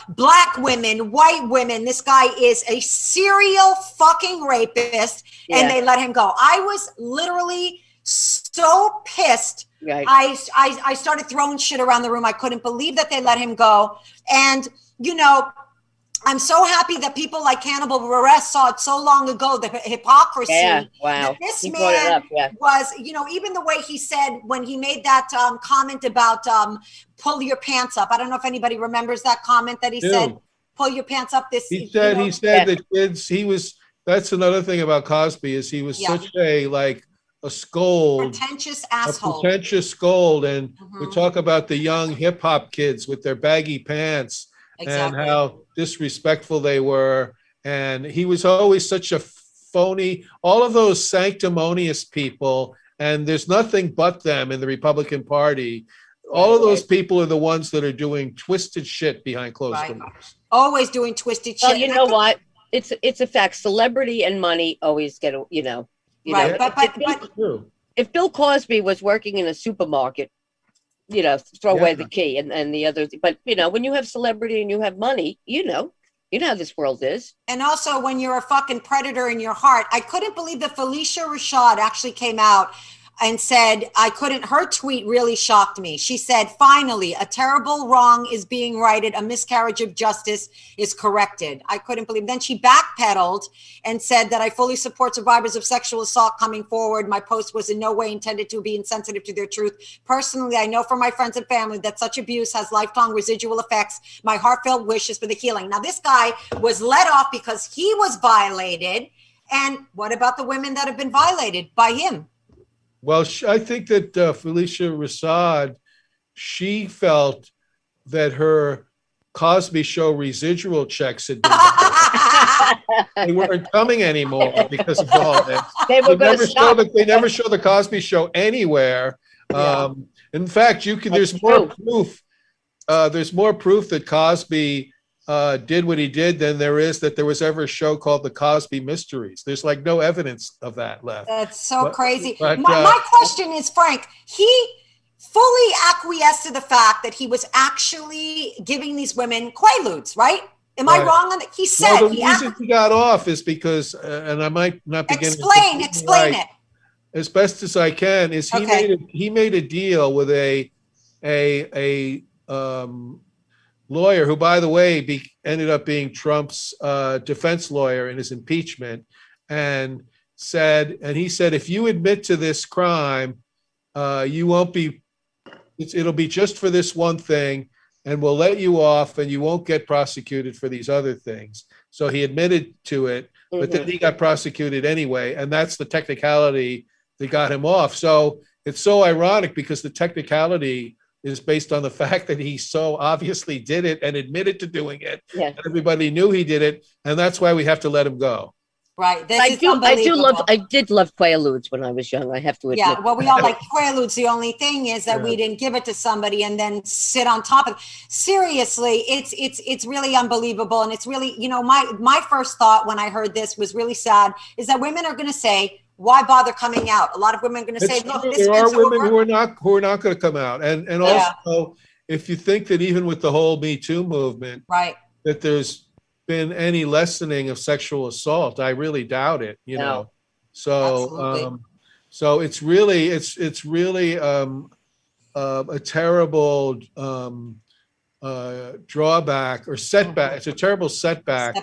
S2: black women, white women. This guy is a serial fucking rapist, and they let him go. I was literally so pissed.
S5: Right.
S2: I started throwing shit around the room. I couldn't believe that they let him go. And, you know, I'm so happy that people like Cannibal Buress saw it so long ago, the hypocrisy.
S5: Yeah, wow.
S2: That this man was, you know, even the way he said when he made that comment about pull your pants up. I don't know if anybody remembers that comment that he said, pull your pants up.
S3: He said that kids, that's another thing about Cosby is he was such a scold.
S2: Pretentious asshole.
S3: A pretentious scold. And we talk about the young hip hop kids with their baggy pants. Exactly. And how disrespectful they were. And he was always such a phony, all of those sanctimonious people, and there's nothing but them in the Republican Party. All of those people are the ones that are doing twisted shit behind closed doors.
S2: Always doing twisted shit.
S5: Well, you know what? It's a fact. Celebrity and money always get, know. But if Bill Cosby was working in a supermarket, throw away the key and the other. But, when you have celebrity and you have money, you know how this world is.
S2: And also when you're a fucking predator in your heart, I couldn't believe that Felicia Rashad actually came out and said, her tweet really shocked me. She said, finally, a terrible wrong is being righted. A miscarriage of justice is corrected. I couldn't believe. Then she backpedaled and said that I fully support survivors of sexual assault coming forward. My post was in no way intended to be insensitive to their truth. Personally, I know from my friends and family that such abuse has lifelong residual effects. My heartfelt wish is for the healing. Now, this guy was let off because he was violated. And what about the women that have been violated by him?
S3: Well, I think that Felicia Rashad, she felt that her Cosby Show residual checks had been they weren't coming anymore because of all this. They never show the Cosby Show anywhere. In fact, there's more proof. There's more proof that Cosby did what he did than there is that there was ever a show called The Cosby Mysteries. There's no evidence of that left.
S2: That's so crazy. My question is, Frank, he fully acquiesced to the fact that he was actually giving these women quaaludes, right? Am I wrong on that? He said
S3: the reason he got off is because, and I might not begin
S2: to explain it
S3: as best as I can. Is he made a deal with a lawyer who, by the way, ended up being Trump's defense lawyer in his impeachment, and he said, if you admit to this crime, you won't be. It'll be just for this one thing, and we'll let you off, and you won't get prosecuted for these other things. So he admitted to it, but then he got prosecuted anyway, and that's the technicality that got him off. So it's so ironic because the technicality is based on the fact that he so obviously did it and admitted to doing it. Yeah. And everybody knew he did it, and that's why we have to let him go.
S2: Right.
S5: I did love Quaaludes when I was young. I have to admit.
S2: Yeah. Well, we all like Quaaludes. The only thing is that we didn't give it to somebody and then sit on top of it. Seriously, it's really unbelievable, and it's really, my first thought when I heard this was really sad. Is that women are going to say, why bother coming out? A lot of women are going to say
S3: there are women who are not going to come out, and also if you think that even with the whole Me Too movement, that there's been any lessening of sexual assault, I really doubt it. So it's really a terrible drawback or setback. It's a terrible setback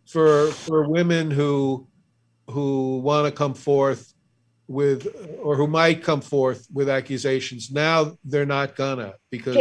S3: for women who want to come forth with, or who might come forth with accusations. Now they're not gonna, because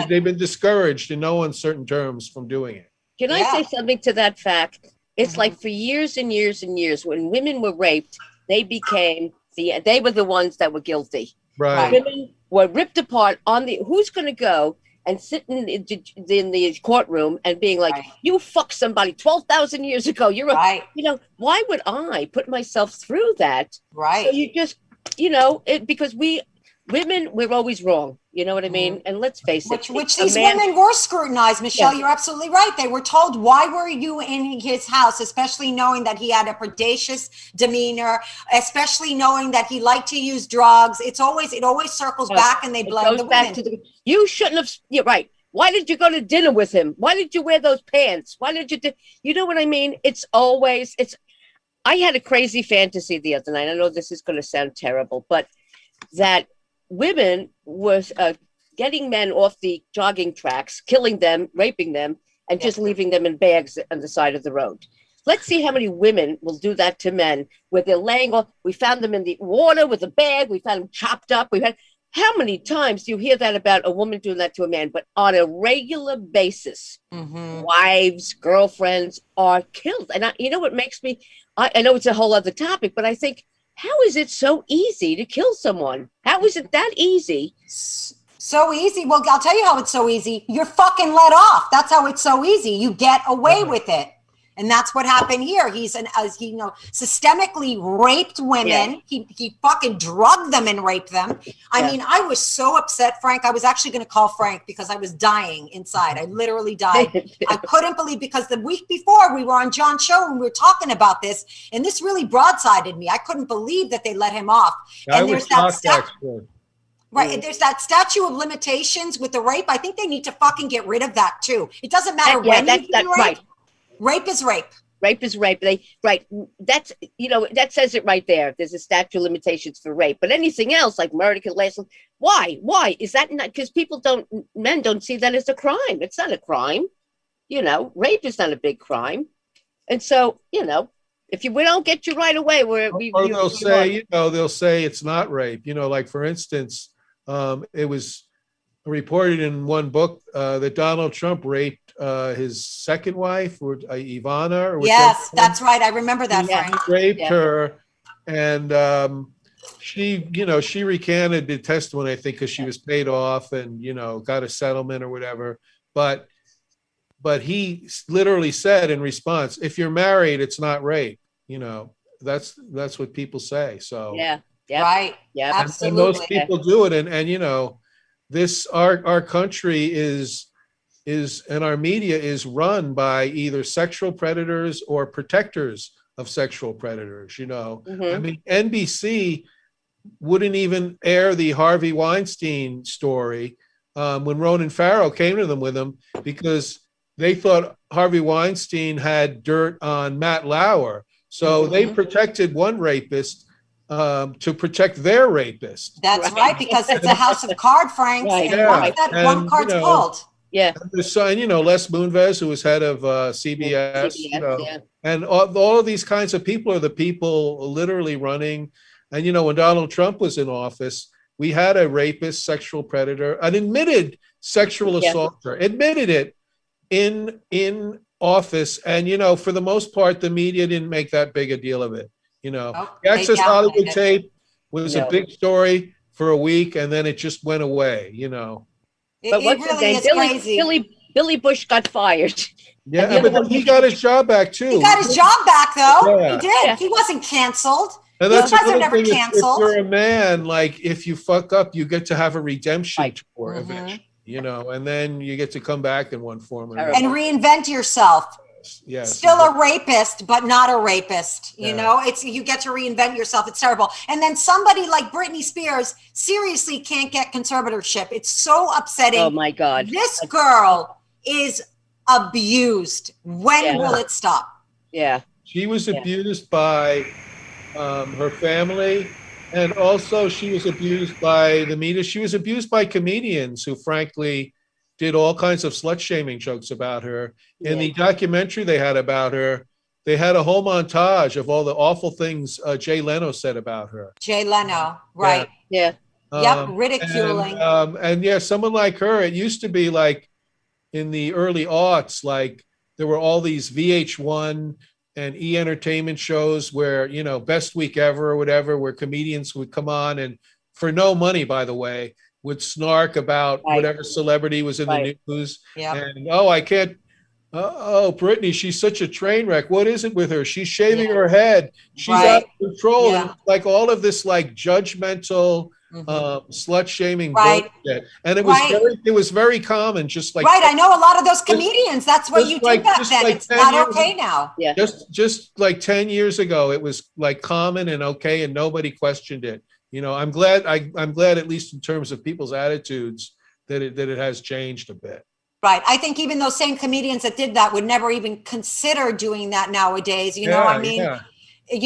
S3: they've been discouraged in no uncertain terms from doing it.
S5: Can I say something to that fact? It's like for years and years and years, when women were raped, they were the ones that were guilty.
S3: Right.
S5: Women were ripped apart who's going to go and sit in the courtroom and being like, you fucked somebody 12,000 years ago. You're why would I put myself through that?
S2: Right.
S5: So you just, because women, we're always wrong. You know what I mean? And let's face it.
S2: Which these women were scrutinized, Michelle. Yeah. You're absolutely right. They were told, why were you in his house, especially knowing that he had a predacious demeanor, especially knowing that he liked to use drugs. It always circles back, and they blame the women.
S5: You shouldn't have, you're right. Why did you go to dinner with him? Why did you wear those pants? Why did you you know what I mean? I had a crazy fantasy the other night. I know this is going to sound terrible, but that women was getting men off the jogging tracks, killing them, raping them, and just leaving them in bags on the side of the road. Let's see how many women will do that to men, where they're laying off. We found them in the water with a bag. We found them chopped up. How many times do you hear that about a woman doing that to a man? But on a regular basis, wives, girlfriends are killed. And you know what makes me, I know it's a whole other topic, but I think, how is it so easy to kill someone? How is it that easy?
S2: So easy. Well, I'll tell you how it's so easy. You're fucking let off. That's how it's so easy. You get away with it. And that's what happened here. He's systemically raped women. Yeah. He fucking drugged them and raped them. I mean, I was so upset, Frank. I was actually going to call Frank because I was dying inside. I literally died. I couldn't believe, because the week before we were on John's show and we were talking about this, and this really broadsided me. I couldn't believe that they let him off. And there's that right. There's that statute of limitations with the rape. I think they need to fucking get rid of that too. It doesn't matter when you do rape. Right. Rape is rape.
S5: Rape is rape. That's, that says it right there. There's a statute of limitations for rape. But anything else, like murder, can last. Why? Is that not? Because men don't see that as a crime. It's not a crime. Rape is not a big crime. And so, if we don't get you right away,
S3: they'll say it's not rape. Like, for instance, it was reported in one book that Donald Trump raped his second wife, or Ivana. Or
S2: yes, that's right. I remember that. Frank.
S3: He raped her, and she recanted the testimony, I think, because she was paid off and got a settlement or whatever. But he literally said in response, "If you're married, it's not rape." That's what people say. So
S2: right, absolutely.
S3: And those people do it, and this our country is and our media is run by either sexual predators or protectors of sexual predators. I mean, NBC wouldn't even air the Harvey Weinstein story when Ronan Farrow came to them with him, because they thought Harvey Weinstein had dirt on Matt Lauer. So they protected one rapist to protect their rapist.
S2: That's right, because it's a house of card, Frank. Right. And one card's pulled.
S5: Yeah.
S3: And Les Moonves, who was head of CBS, and all of these kinds of people are the people literally running. And when Donald Trump was in office, we had a rapist, sexual predator, an admitted sexual assaulter, admitted it in office. And for the most part, the media didn't make that big a deal of it. The Access Hollywood tape was a big story for a week, and then it just went away.
S5: But what's really his name? Billy Bush got fired.
S3: Yeah, but he got his job back too.
S2: He got his job back though. Yeah. He did. Yeah. He wasn't canceled.
S3: And that's he wasn't ever canceled. If you're a man, like, if you fuck up, you get to have a redemption tour eventually. And then you get to come back in one form or another.
S2: And reinvent yourself.
S3: Yes.
S2: Still a rapist, but not a rapist. You get to reinvent yourself. It's terrible. And then somebody like Britney Spears seriously can't get conservatorship. It's so upsetting.
S5: Oh my God.
S2: This girl is abused. When will it stop?
S5: Yeah.
S3: She was abused by her family, and also she was abused by the media. She was abused by comedians who frankly did all kinds of slut-shaming jokes about her. In the documentary they had about her, they had a whole montage of all the awful things Jay Leno said about her.
S2: Jay Leno, right.
S5: Yeah.
S2: Ridiculing.
S3: And someone like her, it used to be like in the early aughts, like there were all these VH1 and E! Entertainment shows where, Best Week Ever or whatever, where comedians would come on and, for no money, by the way, would snark about whatever celebrity was in the news. And, I can't, Britney, she's such a train wreck. What is it with her? She's shaving her head. She's out of control. And like all of this like judgmental slut shaming
S2: Right.
S3: bullshit, and it was very common. Just like
S2: I know a lot of those comedians. That's what you did back then.
S3: Like
S2: it's not okay now.
S5: Yeah.
S3: Just like 10 years ago, it was like common and okay, and nobody questioned it. I'm glad. I'm glad, at least in terms of people's attitudes, that it has changed a bit.
S2: Right. I think even those same comedians that did that would never even consider doing that nowadays. You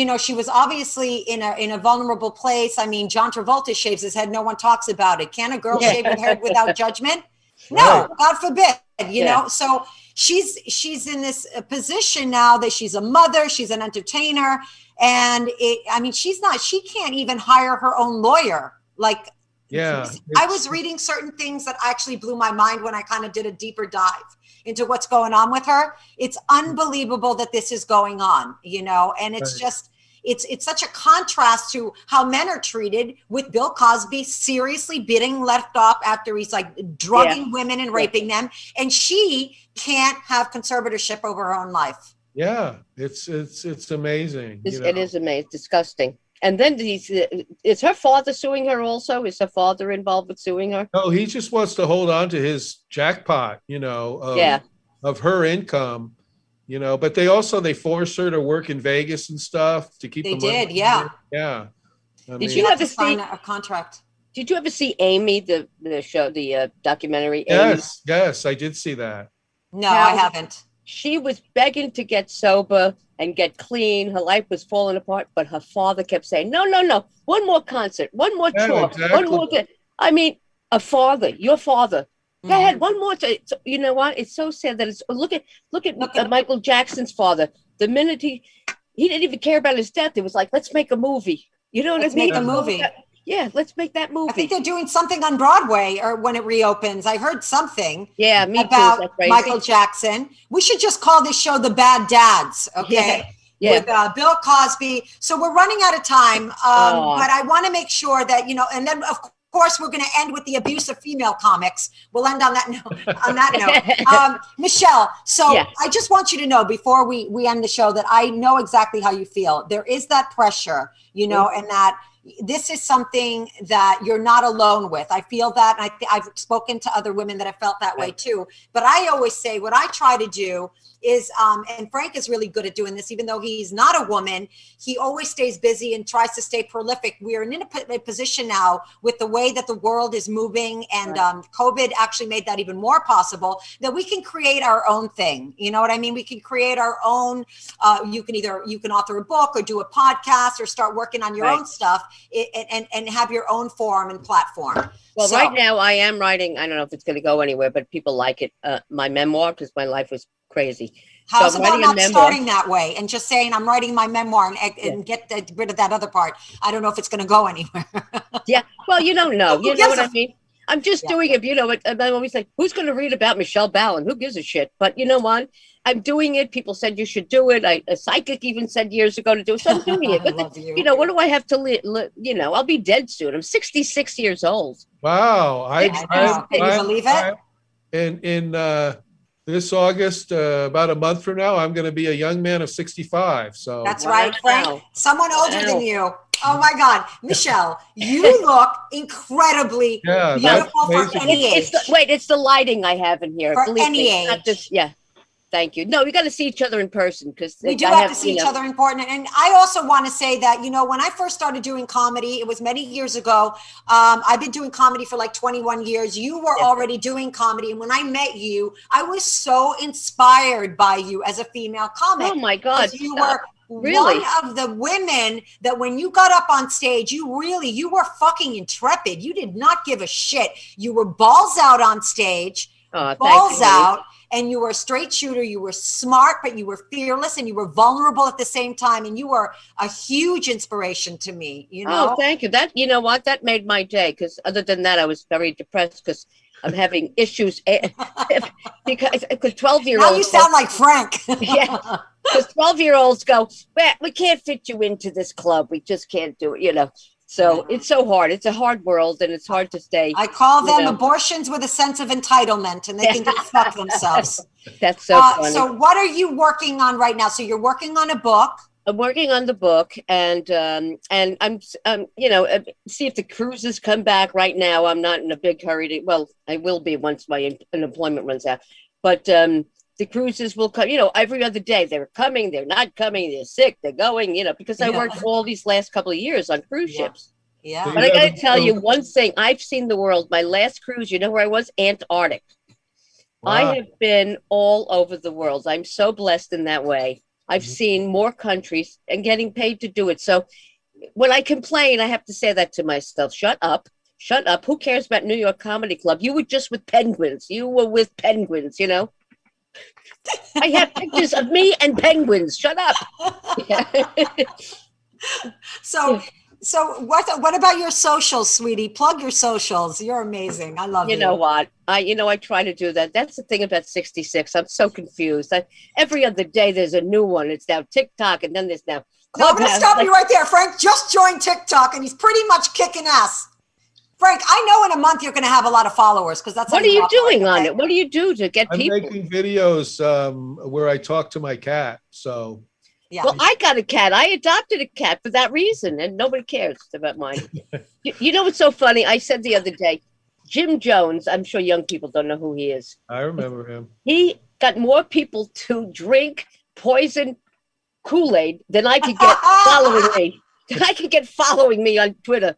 S2: know, she was obviously in a vulnerable place. I mean, John Travolta shaves his head. No one talks about it. Can a girl shave her head without judgment? No, God forbid, you know? So she's in this position now that she's a mother, she's an entertainer. And she can't even hire her own lawyer. Like, I was reading certain things that actually blew my mind when I kind of did a deeper dive into what's going on with her. It's unbelievable that this is going on, and it's just, it's such a contrast to how men are treated, with Bill Cosby seriously being left off after he's like drugging women and raping them. And she can't have conservatorship over her own life.
S3: Yeah, it's amazing.
S5: It is amazing, disgusting. And then is her father suing her also? Is her father involved with suing her?
S3: No, he just wants to hold on to his jackpot, of her income, but they force her to work in Vegas and stuff to keep.
S2: They did, yeah.
S3: Yeah.
S2: Did you ever sign a contract?
S5: Did you ever see Amy, the show, the documentary?
S3: Yes, yes, I did see that.
S2: No, I haven't.
S5: She was begging to get sober and get clean. Her life was falling apart, but her father kept saying, no, one more concert, one more tour,
S3: exactly.
S5: one more. I mean, your father. Go ahead, one more. You know what? It's so sad that it's, look at Michael Jackson's father. The minute he didn't even care about his death, it was like, let's make a movie. You know what I mean?
S2: Make a movie.
S5: Yeah, let's make that movie.
S2: I think they're doing something on Broadway, or when it reopens. I heard something.
S5: Yeah, me
S2: about
S5: too.
S2: Michael Jackson. We should just call this show The Bad Dads, okay?
S5: Yeah.
S2: With Bill Cosby. So we're running out of time, but I want to make sure that, and then of course we're going to end with the abuse of female comics. We'll end on that note. Michele, so I just want you to know before we end the show that I know exactly how you feel. There is that pressure, and that this is something that you're not alone with. I feel that, and I've spoken to other women that have felt that way too. But I always say what I try to do is, and Frank is really good at doing this, even though he's not a woman, he always stays busy and tries to stay prolific. We are in a position now with the way that the world is moving, and COVID actually made that even more possible, that we can create our own thing. You know what I mean? We can create our own, you can author a book or do a podcast or start working on your own stuff and have your own forum and platform.
S5: Well, right now I am writing, I don't know if it's going to go anywhere, but people like it, my memoir, because my life was crazy.
S2: How's about not starting that way and just saying I'm writing my memoir and get rid of that other part? I don't know if it's going to go anywhere.
S5: Yeah, well, you don't know. You know what I mean? I'm just doing it, and I always say, who's going to read about Michele Balan? Who gives a shit? But you know what? I'm doing it. People said you should do it. A psychic even said years ago to do it. So I'm doing it. But what do I have to live? I'll be dead soon. I'm 66 years old.
S3: Wow.
S2: Can you believe it?
S3: In this August, about a month from now, I'm going to be a young man of 65. So
S2: that's right, Frank. Someone older than you. Oh my God, Michele, you look incredibly beautiful for any age.
S5: It's the lighting I have in here.
S2: For any age.
S5: Thank you. No, we got to see each other in person, because
S2: we do have to see each other in person. And I also want to say that, when I first started doing comedy, it was many years ago. I've been doing comedy for like 21 years. You were already doing comedy. And when I met you, I was so inspired by you as a female comic.
S5: Oh my God.
S2: You were one of the women that when you got up on stage, you were fucking intrepid. You did not give a shit. You were balls out on stage, balls out. And you were a straight shooter. You were smart, but you were fearless, and you were vulnerable at the same time. And you were a huge inspiration to me.
S5: Oh, thank you. That, you know what? That made my day. Because other than that, I was very depressed because I'm having issues. Because 12-year-olds.
S2: Now you sound like Frank.
S5: Yeah. Because 12-year-olds go, well, we can't fit you into this club. We just can't do it. So it's so hard. It's a hard world, and it's hard to stay.
S2: I call them abortions with a sense of entitlement, and they can go fuck themselves.
S5: That's so funny.
S2: So what are you working on right now? So you're working on a book.
S5: I'm working on the book, and I'm see if the cruises come back. Right now, I'm not in a big hurry to. Well, I will be once my unemployment runs out, but the cruises will come. Every other day they're coming, they're not coming, they're sick, they're going. Because I worked all these last couple of years on cruise ships.
S2: Yeah.
S5: But I got to tell you one thing: I've seen the world. My last cruise, you know where I was? Antarctic. Wow. I have been all over the world. I'm so blessed in that way. I've seen more countries and getting paid to do it. So when I complain, I have to say that to myself. Shut up. Shut up. Who cares about New York Comedy Club? You were just with penguins. You were with penguins, I have pictures of me and penguins. Shut up.
S2: So what about your socials, sweetie? Plug your socials. You're amazing. I love you.
S5: You know what? I try to do that. That's the thing about 66. I'm so confused. Every other day there's a new one. It's now TikTok, and then there's now
S2: Clubhouse. No, I'm going to stop you right there. Frank just joined TikTok, and he's pretty much kicking ass. Frank, I know in a month you're going to have a lot of followers because that's.
S5: What are you doing on it? What do you do to get people?
S3: I'm making videos where I talk to my cat. So.
S2: Yeah.
S5: Well, I got a cat. I adopted a cat for that reason, and nobody cares about mine. You know what's so funny? I said the other day, Jim Jones, I'm sure young people don't know who he is.
S3: I remember him.
S5: He got more people to drink poison Kool-Aid than I could get following me on Twitter.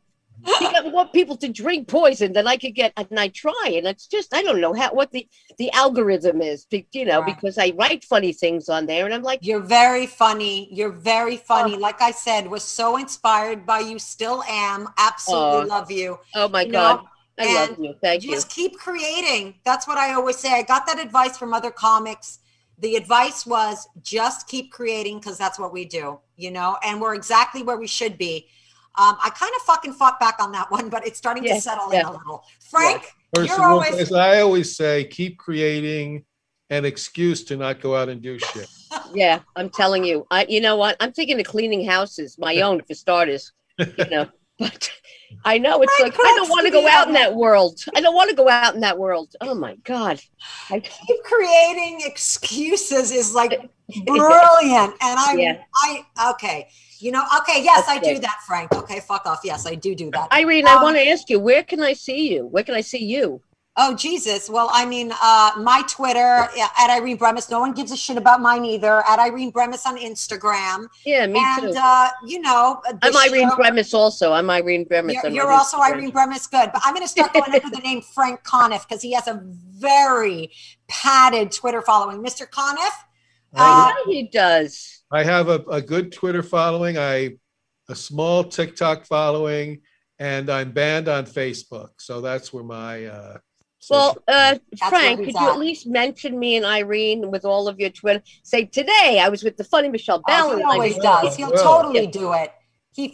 S5: He got more people to drink poison than I could get, and I try, and it's just, I don't know what the algorithm is, right. Because I write funny things on there, and I'm like,
S2: you're very funny. You're very funny. Like I said, was so inspired by you, still am. Absolutely love you.
S5: Oh my God. I love you. Thank you.
S2: Just keep creating. That's what I always say. I got that advice from other comics. The advice was just keep creating because that's what we do, and we're exactly where we should be. I kind of fucking fought back on that one, but it's starting to settle in a little. Frank, you're always.
S3: As I always say, keep creating an excuse to not go out and do shit.
S5: Yeah, I'm telling you. You know what? I'm thinking of cleaning houses, my own for starters. But I know it's like I don't want to go out in that world. I don't want to go out in that world. Oh my God!
S2: Keep creating excuses is like brilliant, and okay. Yes, I do that, Frank. Okay, fuck off. Yes, I do that.
S5: Irene, I want to ask you, where can I see you? Where can I see you?
S2: Oh, Jesus. Well, I mean, my Twitter, at Irene Bremis. No one gives a shit about mine either. At Irene Bremis on Instagram.
S5: Yeah, me too.
S2: And,
S5: I'm Irene Bremis also. I'm Irene Bremis.
S2: You're also Irene Bremis. Good. But I'm going to start going under the name Frank Conniff because he has a very padded Twitter following. Mr. Conniff?
S5: He does.
S3: I have a good Twitter following, a small TikTok following, and I'm banned on Facebook. So that's where my
S5: Frank, could you at least mention me and Irene with all of your Twitter? Say, today I was with the funny Michele Balan.
S2: He always does. He'll totally do it.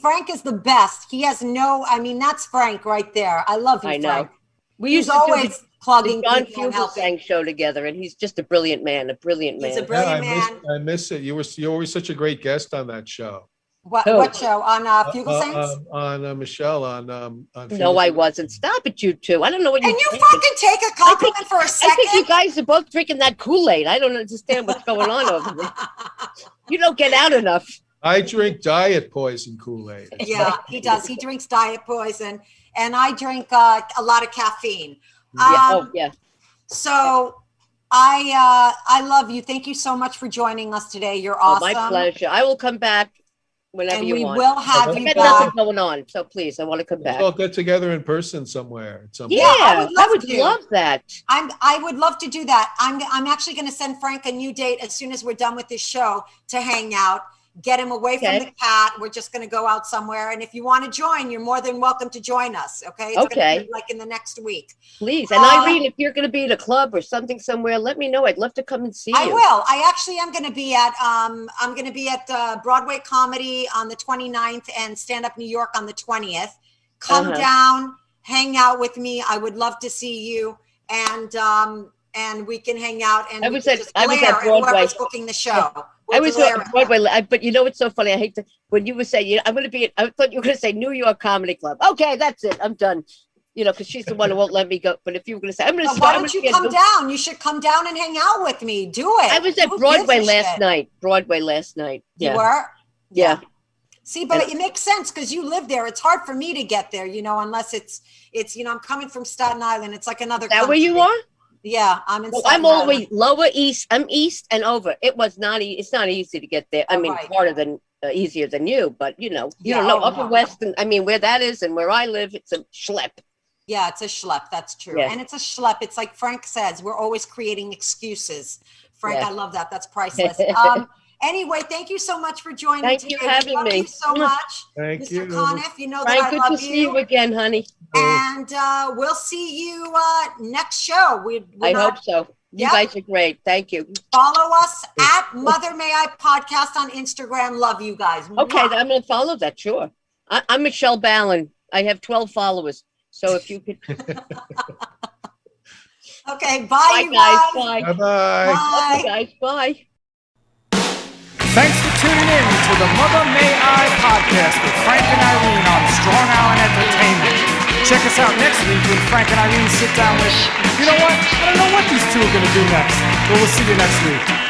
S2: Frank is the best. He has that's Frank right there. I love you, Frank.
S5: We used to
S2: always plugging
S5: John Fugelsang show together, and he's just a brilliant man.
S2: He's a brilliant man.
S3: I miss it. You were always such a great guest on that show.
S2: What show? On Fugelsang's?
S3: On Michelle on
S5: No, I wasn't. Stop it, you two. I don't know what you.
S2: Can you fucking take a compliment for a second?
S5: I think you guys are both drinking that Kool-Aid. I don't understand what's going on over there. You don't get out enough.
S3: I drink diet poison Kool-Aid.
S2: Yeah, he does. He drinks diet poison, and I drink a lot of caffeine. So I love you. Thank you so much for joining us today. You're awesome.
S5: My pleasure. I will come back whenever you want.
S2: We will have you
S5: back. Nothing going on, so please, I want to come back.
S3: We'll get together in person somewhere.
S5: Yeah, I would love that.
S2: I would love to do that. I'm actually going to send Frank a new date as soon as we're done with this show to hang out. Get him away from the cat. We're just going to go out somewhere. And if you want to join, you're more than welcome to join us. Okay. It's gonna be like in the next week.
S5: Please. And Irene, if you're going to be at a club or something somewhere, let me know. I'd love to come and see you.
S2: I will. I actually am going to be at, Broadway Comedy on the 29th and Stand Up New York on the 20th. Come down, hang out with me. I would love to see you. And we can hang out and
S5: I was at Broadway.
S2: Whoever's booking the show.
S5: I was at Broadway, but you know what's so funny? I hate to when you were saying, I'm going to be. I thought you were going to say New York Comedy Club. Okay, that's it. I'm done. Because she's the one who won't let me go. But if you were going to say, I'm going to.
S2: Why don't you come down? You should come down and hang out with me. Do it.
S5: I was at Broadway last night. Yeah.
S2: You were?
S5: Yeah.
S2: See, but it makes sense because you live there. It's hard for me to get there, unless it's I'm coming from Staten Island. It's like another.
S5: Is that where you are?
S2: Yeah, I'm in.
S5: Well,
S2: Staten
S5: I'm always
S2: Island.
S5: lower east. I'm east and over. It's not easy to get there. I mean, harder than easier than you, but you don't know upper west. And I mean, where that is and where I live, it's a schlep.
S2: Yeah, it's a schlep. That's true.
S5: Yeah.
S2: And it's a schlep. It's like Frank says, we're always creating excuses. Frank, I love that. That's priceless. Anyway, thank you so much for joining me today.
S5: Thank you for having me.
S2: Thank you so much,
S3: Thank you.
S2: Mr. Conniff. You know
S5: Frank,
S2: that I
S5: good
S2: love
S5: to see you again, honey.
S2: And we'll see you next show.
S5: I hope so. You guys are great. Thank you.
S2: Follow us at Mother May I Podcast on Instagram. Love you guys.
S5: Okay, I'm going to follow that. Sure. I'm Michele Balan. I have 12 followers. So if you could.
S2: Okay, bye, you
S5: guys.
S2: guys.
S3: Bye-bye.
S2: Bye.
S5: Guys, bye.
S1: Thanks for tuning in to the Mother May I Podcast with Frank and Irene on Strong Island Entertainment. Check us out next week when Frank and Irene sit down with, you know what? I don't know what these two are going to do next, but we'll see you next week.